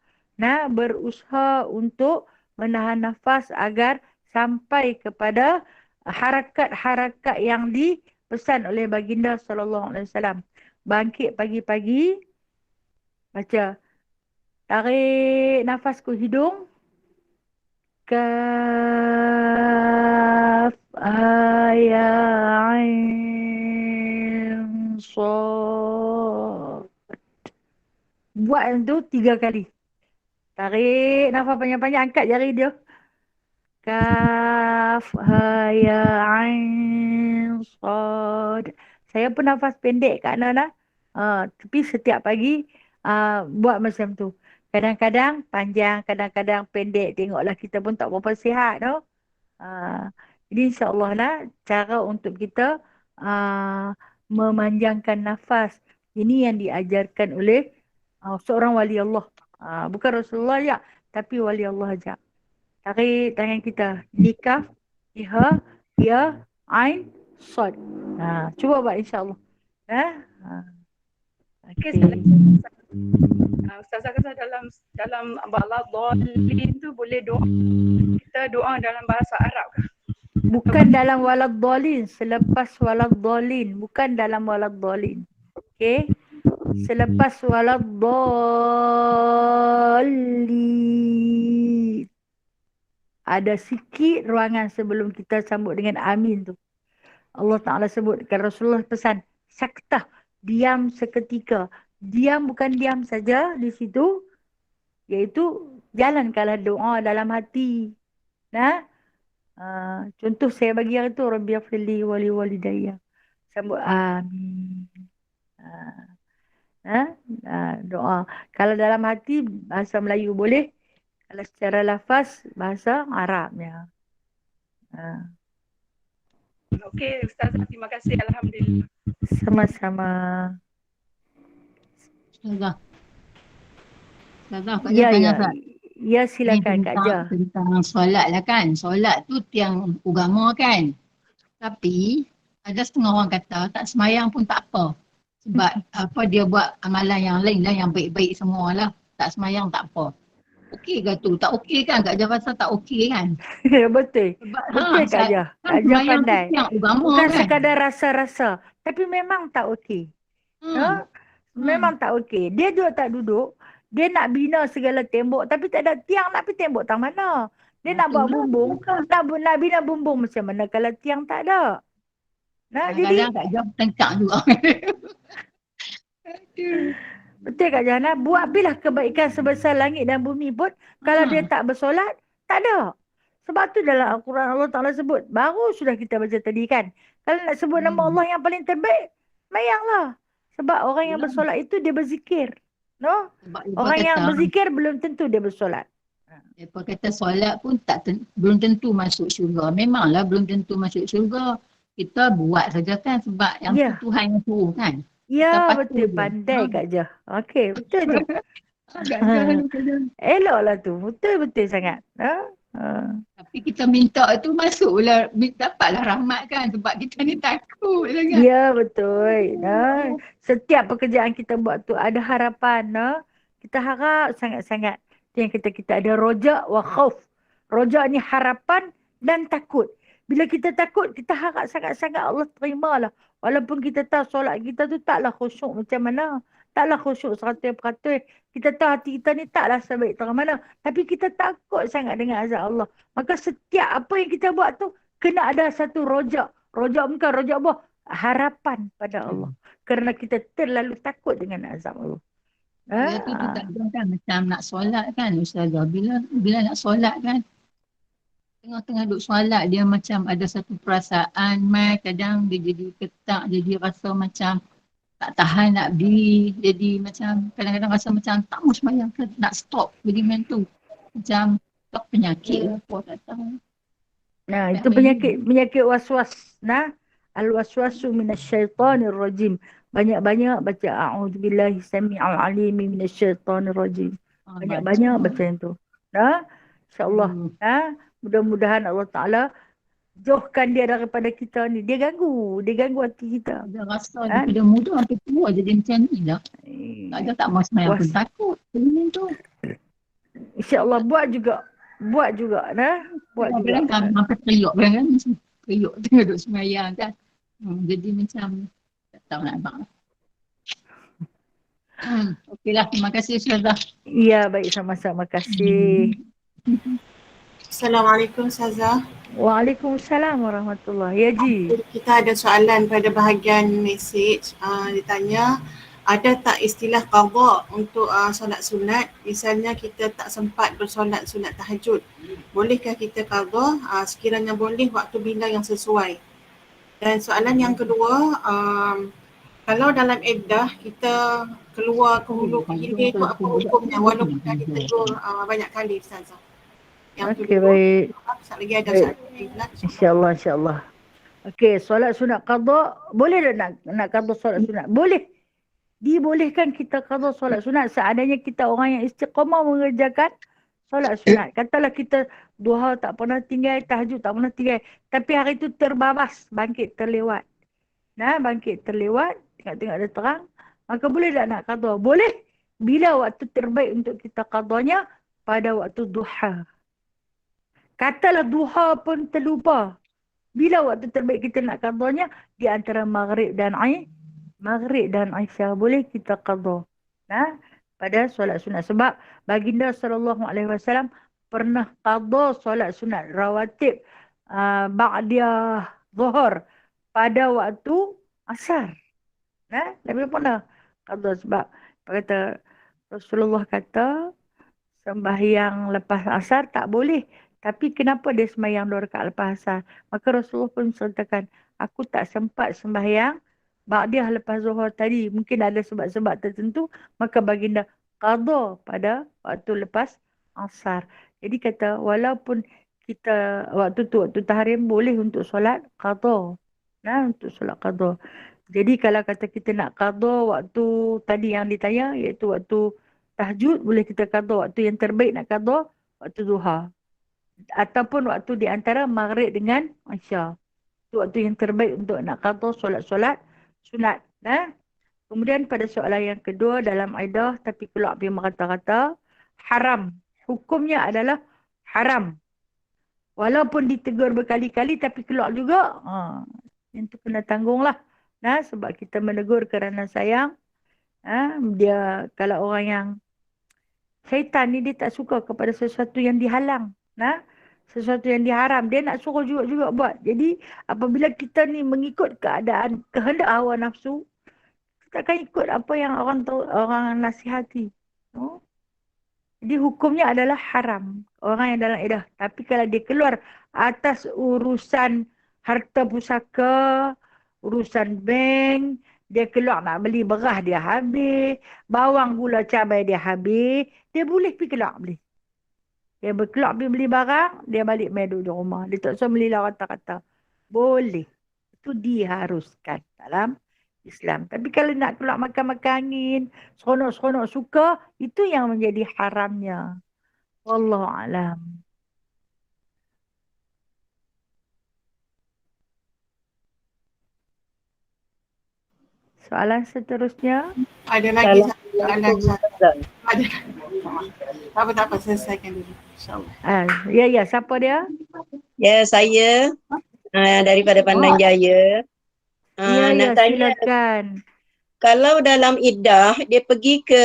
Berusaha untuk menahan nafas agar sampai kepada harakat-harakat yang dipesan oleh baginda sallallahu alaihi wasallam. Bangkit pagi-pagi, baca. Tarik nafas ke hidung. Kaf, ya, ain, sad. Buat itu 3 kali. Tarik nafas panjang-panjang, angkat jari dia. Kaf, ya, ain, sad. Saya pun nafas pendek Kak Nana. Tapi setiap pagi buat macam tu. Kadang-kadang panjang, kadang-kadang pendek. Tengoklah kita pun tak berapa sihat tau. Jadi insyaAllah lah cara untuk kita memanjangkan nafas. Ini yang diajarkan oleh seorang wali Allah. Bukan Rasulullah ya, tapi wali Allah aja. Tarik tangan kita. Nikah, iha, ya, ain, sad. Cuba buat insyaAllah. Okey. Ustazah kata dalam waladdallin tu boleh doa. Kita doa dalam bahasa Arab ke? Bukan dalam waladdallin, selepas waladdallin, bukan dalam waladdallin. Okey? Selepas waladdallin. Ada sikit ruangan sebelum kita sambut dengan amin tu. Allah Ta'ala sebutkan, Rasulullah pesan, saktah, diam seketika. Diam bukan diam saja di situ, iaitu jalankanlah doa dalam hati. Contoh saya bagi hari tu, Rabbighfirli wali walidayya. Sambut amin. Doa. Kalau dalam hati bahasa Melayu boleh. Kalau secara lafaz bahasa Arabnya. Okey, Ustazah, terima kasih. Alhamdulillah. Sama-sama. Ustazah, Kak Ya, tanya ya. Kak. Ya, silakan Kak Ja. Tentang solat lah kan. Solat tu tiang agama kan. Tapi ada setengah orang kata tak semayang pun tak apa. Sebab apa dia buat amalan yang lain lah, yang baik-baik semua lah. Tak semayang tak apa. Okey ke tu? Tak okey kan? Kak Jah rasa tak okey kan? Ya, betul. Sebab Betul Kak Jah. kan Kak Jah semayang tu pandai. tiang agama Bukan kan? sekadar rasa-rasa. Tapi memang tak okey. Hmm. Memang tak okey. Dia juga tak duduk. Dia nak bina segala tembok. Tapi tak ada tiang nak pergi tembok tang mana. Dia nak buat Itulah bumbung. bukan. Nak bina bumbung macam mana kalau tiang tak ada. Nah, jadi Kadang-kadang Kak Jah tengkak juga. Aduh. betul Kak Jana. Buat bilah kebaikan sebesar langit dan bumi pun. Kalau dia tak bersolat, tak ada. Sebab tu dalam Al-Quran Allah Ta'ala sebut. Baru sudah kita baca tadi kan. Kalau nak sebut nama Allah yang paling terbaik, mayanglah. Sebab orang yang bersolat itu dia berzikir. No? Sebab lepas Orang yang kata, berzikir belum tentu dia bersolat. lepas kata solat pun belum tentu masuk syurga. Memanglah belum tentu masuk syurga. Kita buat saja kan sebab yang Ya. tu Tuhan yang suruh kan. Ya, Kita betul. patuh je. Pandai Kak Jah. Okey, betul tu. Kak Jah. Eloklah tu. Betul-betul sangat. Tapi kita minta tu masuk lah, dapatlah rahmat kan sebab kita ni takut sangat. Ya, betul. Setiap pekerjaan kita buat tu ada harapan. Kita harap sangat-sangat. Itu yang kita ada rojak wa khauf. Rojak ni harapan dan takut. Bila kita takut, kita harap sangat-sangat Allah terimalah. Walaupun kita tahu solat kita tu taklah khusyuk macam mana. Taklah khusyuk 100%. Kita tahu hati kita ni taklah sebaik terang mana. Tapi kita takut sangat dengan azab Allah. Maka setiap apa yang kita buat tu, kena ada satu rojak. Rojak bukan rojak buah. Harapan pada Allah. Kerana kita terlalu takut dengan azab Allah. Dia tu tak ada kan macam nak solat kan Ustazah. Bila nak solat kan, tengah-tengah duduk solat dia macam ada satu perasaan kadang dia jadi ketak, jadi rasa macam tak tahan nak berdiri, jadi macam kadang-kadang rasa macam tak mau sembahyang ke, nak stop berdiri macam tu. Macam tak penyakit lah apa tak tahu. Nah, itu penyakit waswas. Al-waswasu minasyaitanir rajim. Banyak-banyak baca a'udzubillahi samii'al alim minasyaitanir rajim. Banyak-banyak baca yang tu. InsyaAllah. Mudah-mudahan Allah Ta'ala jauhkan dia daripada kita ni. Dia ganggu hati kita. Dia rasa daripada muda sampai tua jadi macam ni lah. Ada tak mau semayang pun takut. Macam tu. InsyaAllah buat juga. Buat juga. Buat juga. Sampai teriuk kan. Teriuk tengah duduk semayang kan. Jadi macam tak tahu nak abang. Okeylah, terima kasih Ustazah. Ya, baik, sama-sama. Kasih. Assalamualaikum Ustazah. Waalaikumsalam warahmatullahi. Ya Ji. Kita ada soalan pada bahagian mesej. Ditanya, ada tak istilah qadha untuk solat sunat? Misalnya kita tak sempat bersolat sunat tahajud. Bolehkah kita qadha? Sekiranya boleh, waktu bila yang sesuai? Dan soalan yang kedua, kalau dalam iddah kita keluar ke hulu ke hilir tu apa hukumnya walaupun dah ditegur banyak kali Ustazah? Okey, baik. Lagi ada soalan. InsyaAllah. Okey, solat sunat qadha. Boleh tak nak qadha solat sunat? Boleh. Dibolehkan kita qadha solat sunat seandainya kita orang yang istiqamah mengerjakan solat sunat. Katalah kita duha tak pernah tinggal, tahajud tak pernah tinggal. Tapi hari itu terbabas, bangkit terlewat. Bangkit terlewat, tengok-tengok ada terang. Maka boleh tak nak qadha? Boleh. Bila waktu terbaik untuk kita qadhanya? Pada waktu duha. Katalah duha pun terlupa. Bila waktu terbaik kita nak qadhanya? Di antara maghrib dan Aisyah boleh kita qadha. Pada solat sunat. Sebab baginda SAW pernah qadha solat sunat rawatib ba'diyah zuhur pada waktu asar. Lebih pernah qadha sebab kata Rasulullah kata sembahyang lepas asar tak boleh. Tapi kenapa dia sembahyang 2 rakaat lepas asar? Maka Rasulullah pun ceritakan, aku tak sempat sembahyang ba'diyah lepas zuhur tadi. Mungkin ada sebab-sebab tertentu. Maka baginda qadha pada waktu lepas asar. Jadi kata walaupun kita waktu tahrim boleh untuk solat qadha. Untuk solat qadha. Jadi kalau kata kita nak qadha waktu tadi yang ditanya iaitu waktu tahajud, boleh kita qadha. Waktu yang terbaik nak qadha waktu duha. Ataupun waktu di antara maghrib dengan Aisyah. Itu waktu yang terbaik untuk nak qada solat-solat sunat. Kemudian pada soalan yang kedua, dalam iddah tapi keluar pergi merata-rata, haram. Hukumnya adalah haram. Walaupun ditegur berkali-kali tapi keluar juga, yang tu kena tanggung lah. Sebab kita menegur kerana sayang. Dia kalau orang yang syaitan ni dia tak suka kepada sesuatu yang dihalang. Sesuatu yang diharam. Dia nak suruh juga buat. Jadi apabila kita ni mengikut keadaan, kehendak hawa nafsu, kita akan ikut apa yang orang nasihati. Jadi hukumnya adalah haram. Orang yang dalam iddah. Tapi kalau dia keluar atas urusan harta pusaka, urusan bank, dia keluar nak beli beras dia habis, bawang gula cabai dia habis, dia boleh pergi keluar beli. Dia keluar pergi beli barang, dia balik main duduk di rumah. Dia tak usah belilah kata-kata. Boleh. Itu diharuskan dalam Islam. Tapi kalau nak keluar makan-makan angin, seronok-seronok suka, itu yang menjadi haramnya. Wallahualam. Soalan seterusnya. Ada lagi Salam. soalan? Ada. Tak apa, selesaikan dulu. InsyaAllah. Ya, siapa dia? Ya, saya daripada Pandan Jaya. Nak tanya, Silakan. kalau dalam iddah dia pergi ke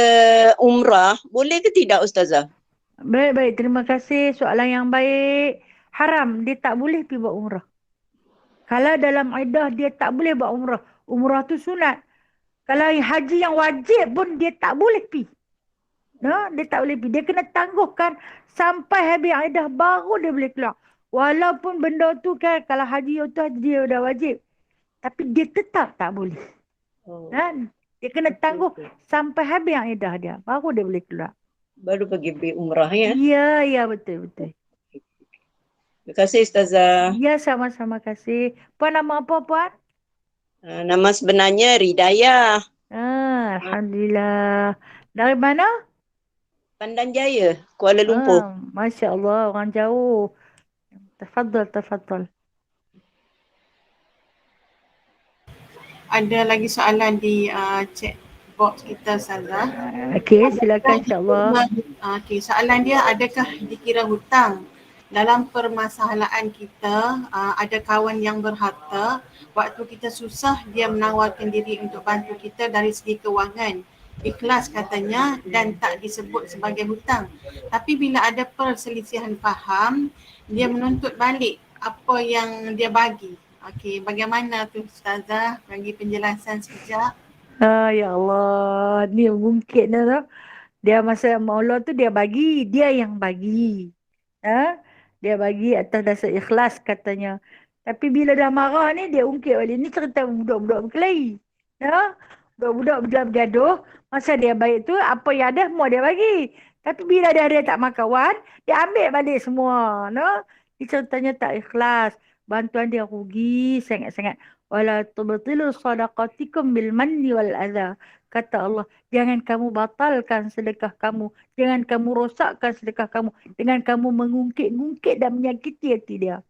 umrah, boleh ke tidak Ustazah? Baik. Terima kasih. Soalan yang baik. Haram. Dia tak boleh pergi buat umrah. Kalau dalam iddah dia tak boleh buat umrah. Umrah tu sunat. Kalau haji yang wajib pun dia tak boleh pergi. Dia tak boleh pergi. Dia kena tangguhkan sampai habis iddah baru dia boleh keluar. Walaupun benda tu kan kalau haji tu dia dah wajib. Tapi dia tetap tak boleh. Dia kena tangguh sampai habis iddah dia. Baru dia boleh keluar. Baru pergi umrah ya? Ya, betul. Terima kasih Ustazah. Ya, sama-sama kasih. Puan nama apa, Puan? Nama sebenarnya Ridayah. Alhamdulillah. Dari mana? Pandan Jaya, Kuala Lumpur. Masya Allah, orang jauh. Tafadhal. Ada lagi soalan di chat box kita, Ustazah. Okey, silakan insya-Allah. Okey, soalan dia, adakah dikira hutang? Dalam permasalahan kita, ada kawan yang berharta, waktu kita susah dia menawarkan diri untuk bantu kita dari segi kewangan. Ikhlas katanya dan tak disebut sebagai hutang. Tapi bila ada perselisihan faham, dia menuntut balik apa yang dia bagi. Okey, bagaimana tu Ustazah? Bagi penjelasan sekejap. Ya Allah, ni mungkin tu. Dia masa Allah tu dia bagi, dia yang bagi. Dia bagi atas dasar ikhlas katanya. Tapi bila dah marah ni dia ungkit balik. Ni cerita budak-budak berkelahi. Budak-budak bergaduh. Masa dia baik tu apa yang ada semua dia bagi. Tapi bila dia tak makan kawan, dia ambil balik semua. Ni ceritanya tak ikhlas. Bantuan dia rugi sangat-sangat. Wala tubtilu sadaqatikum bil manni wal adha. Kata Allah, jangan kamu batalkan sedekah kamu. Jangan kamu rosakkan sedekah kamu. Dengan kamu mengungkit-ungkit dan menyakiti hati dia.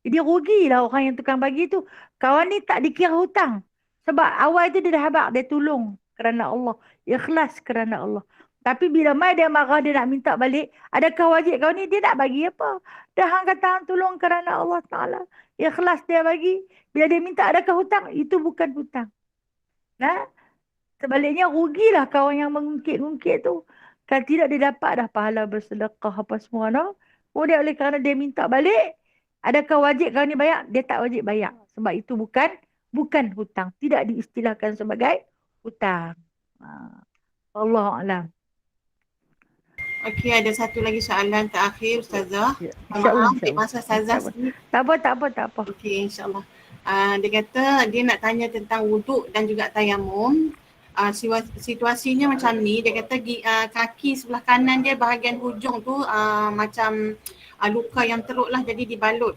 Jadi rugilah orang yang tukang bagi tu. Kawan ni tak dikira hutang. Sebab awal tu dia dah habaq, dia tolong kerana Allah. Ikhlas kerana Allah. Tapi bila mai dia marah, dia nak minta balik. Adakah wajib kawan ni? Dia nak bagi apa? Dah hang kata hang tolong kerana Allah Ta'ala. Ikhlas dia bagi. Bila dia minta adakah hutang? Itu bukan hutang. Sebaliknya rugilah kawan yang mengungkit-ungkit tu. Kalau tidak dia dapat dah pahala bersedekah apa semua. Kemudian oleh kerana dia minta balik, adakah wajib kawan ni bayar? Dia tak wajib bayar. Sebab itu bukan hutang. Tidak diistilahkan sebagai hutang. Allahu'alam. Okey, ada satu lagi soalan terakhir Ustazah. InsyaAllah. Maaf, masa Ustazah sikit. Tak apa. Okey, insyaAllah. Dia kata dia nak tanya tentang wuduk dan juga tayamum. Situasinya macam ni, dia kata kaki sebelah kanan dia bahagian hujung tu macam luka yang teruk lah, jadi dibalut.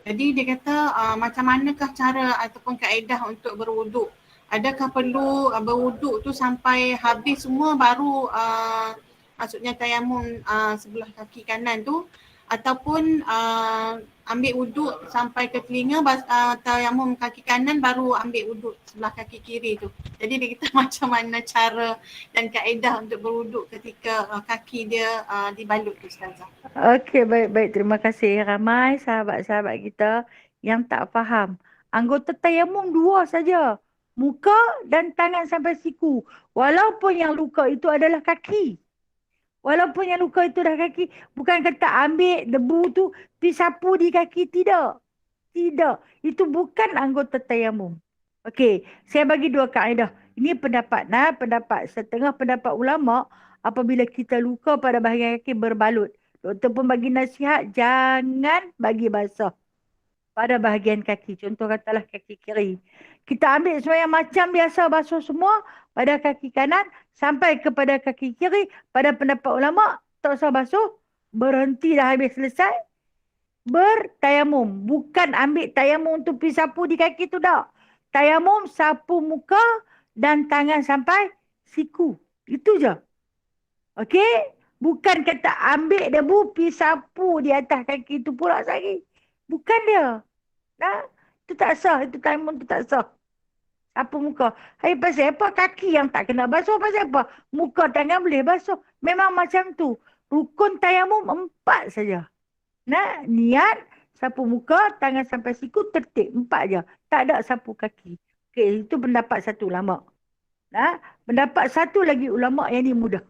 Jadi dia kata macam manakah cara ataupun kaedah untuk berwuduk? Adakah perlu berwuduk tu sampai habis semua baru maksudnya tayamum sebelah kaki kanan tu, ataupun ambil wuduk sampai ke telinga, tayamum kaki kanan baru ambil wuduk sebelah kaki kiri tu. Jadi dia kata macam mana cara dan kaedah untuk berwuduk ketika kaki dia dibalut tu Ustazah. Okey, baik-baik. Terima kasih. Ramai sahabat-sahabat kita yang tak faham. Anggota tayamum 2 saja. Muka dan tangan sampai siku. Walaupun yang luka itu adalah kaki. Walaupun yang luka itu dah kaki. Bukan kata ambil debu tu pergi sapu di kaki. Tidak. Tidak. Itu bukan anggota tayamum. Okey, saya bagi 2 kaedah. Ini pendapat setengah pendapat ulama apabila kita luka pada bahagian kaki berbalut. Doktor pun bagi nasihat jangan bagi basah pada bahagian kaki. Contoh katalah kaki kiri. Kita ambil semua yang macam biasa basuh semua pada kaki kanan sampai kepada kaki kiri. Pada pendapat ulama tak usah basuh. Berhenti dah habis selesai. Bertayamum. Bukan ambil tayamum untuk pergi sapu di kaki tu tak. Tayamum sapu muka dan tangan sampai siku. Itu je. Okey? Bukan kata ambil debu pergi sapu di atas kaki tu pula lagi. Bukan dia. Nah, itu tak sah. Itu tayamum tu tak sah. Sapu muka. Hai, pasal apa? Kaki yang tak kena basuh. Pasal apa? Muka tangan boleh basuh. Memang macam tu. Rukun tayamum 4 saja. Nah, niat, sapu muka, tangan sampai siku, tertib. 4 je. Tak ada sapu kaki. Okey, itu pendapat satu ulama. Nah, pendapat satu lagi ulama yang ni mudah.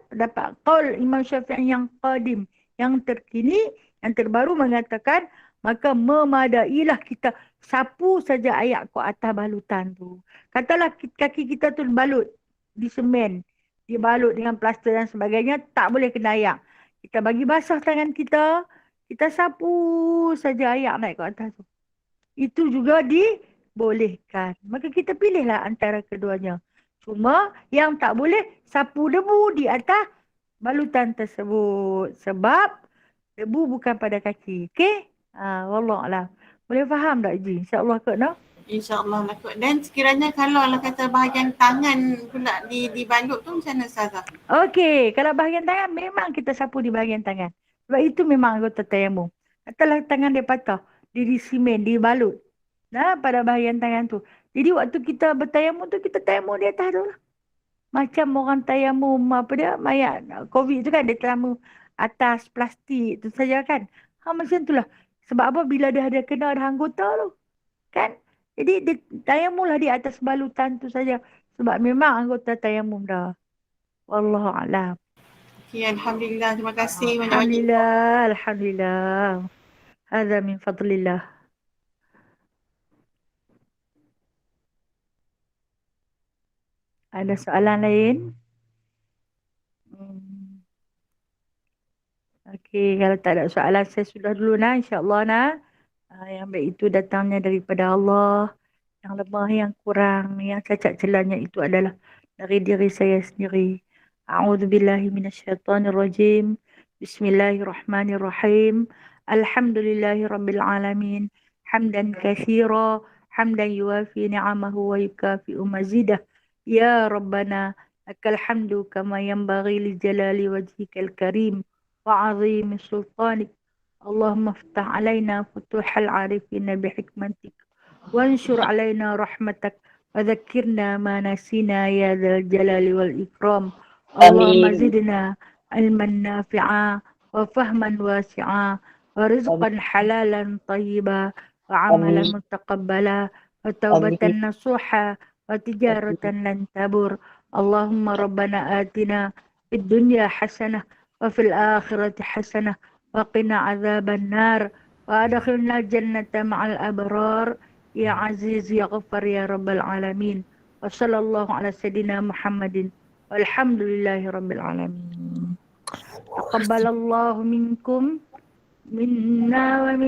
Pendapat qaul Imam Syafi'i yang qadim, yang terkini, yang terbaru mengatakan maka memadailah kita sapu saja ayak ke atas balutan tu. Katalah kaki kita tu balut di semen, dibalut dengan plaster dan sebagainya, tak boleh kena ayak. Kita bagi basah tangan kita, kita sapu saja ayak naik ke atas tu. Itu juga dibolehkan. Maka kita pilihlah antara keduanya. Cuma yang tak boleh sapu debu di atas balutan tersebut. Sebab debu bukan pada kaki. Okey? Wallahualam. Boleh faham tak Ji? InsyaAllah kot no? InsyaAllah lah kot. Dan sekiranya kalau lah kata bahagian tangan pula dibalut tu macam mana Ustazah? Okey. Kalau bahagian tangan memang kita sapu di bahagian tangan. Sebab itu memang anggota tayamum. Katalah tangan dia patah. Dia di simen, dibalut. Nah, pada bahagian tangan tu. Jadi waktu kita bertayamum tu, kita tayamum di atas tu lah. Macam orang tayamum, apa dia, mayat COVID tu kan, dia tayamum atas plastik tu saja kan. Macam tu lah. Sebab apa, bila dia ada kena ada anggota tu. Kan? Jadi dia tayamum lah di atas balutan tu saja. Sebab memang anggota tayamum dah. Wallahualam. Okay, Alhamdulillah. Terima kasih banyak-banyak. Alhamdulillah. Alhamdulillah. Hadza min fadlillah. Ada soalan lain? Okey, kalau tak ada soalan saya sudah dulu nah, insya-Allah nah. Yang baik itu datangnya daripada Allah. Yang lemah, yang kurang, yang cacat celahnya itu adalah dari diri saya sendiri. A'udzubillahi minasyaitonirrajim. Bismillahirrahmanirrahim. Alhamdulillahirabbil alamin. Hamdan katsira, hamdan yuwafi ni'amahu wa yukafi'u mazidah. Ya Rabbana, lakal hamdu kama yanbaghi li jalali wajhikal karim wa 'azimi sultanik. Allahumma iftah 'alaina futuhal 'arifina bihikmatik. وانشر علينا رحمتك وذكرنا ما نسينا يا ذا الجلال والإكرام. اللهم زدنا علما نافعا وفهما واسعا ورزقا حلالا طيبا وعملا متقبلا وتوبة نصوحا وتجارة لن تبور. اللهم ربنا آتنا في الدنيا حسنة وفي الآخرة حسنة وقنا عذاب النار وأدخلنا الجنة مع الأبرار يا عزيز يا غفر يا رب العالمين. وصلى الله على سيدنا محمد والحمد لله رب العالمين. تقبل الله منكم منا ومن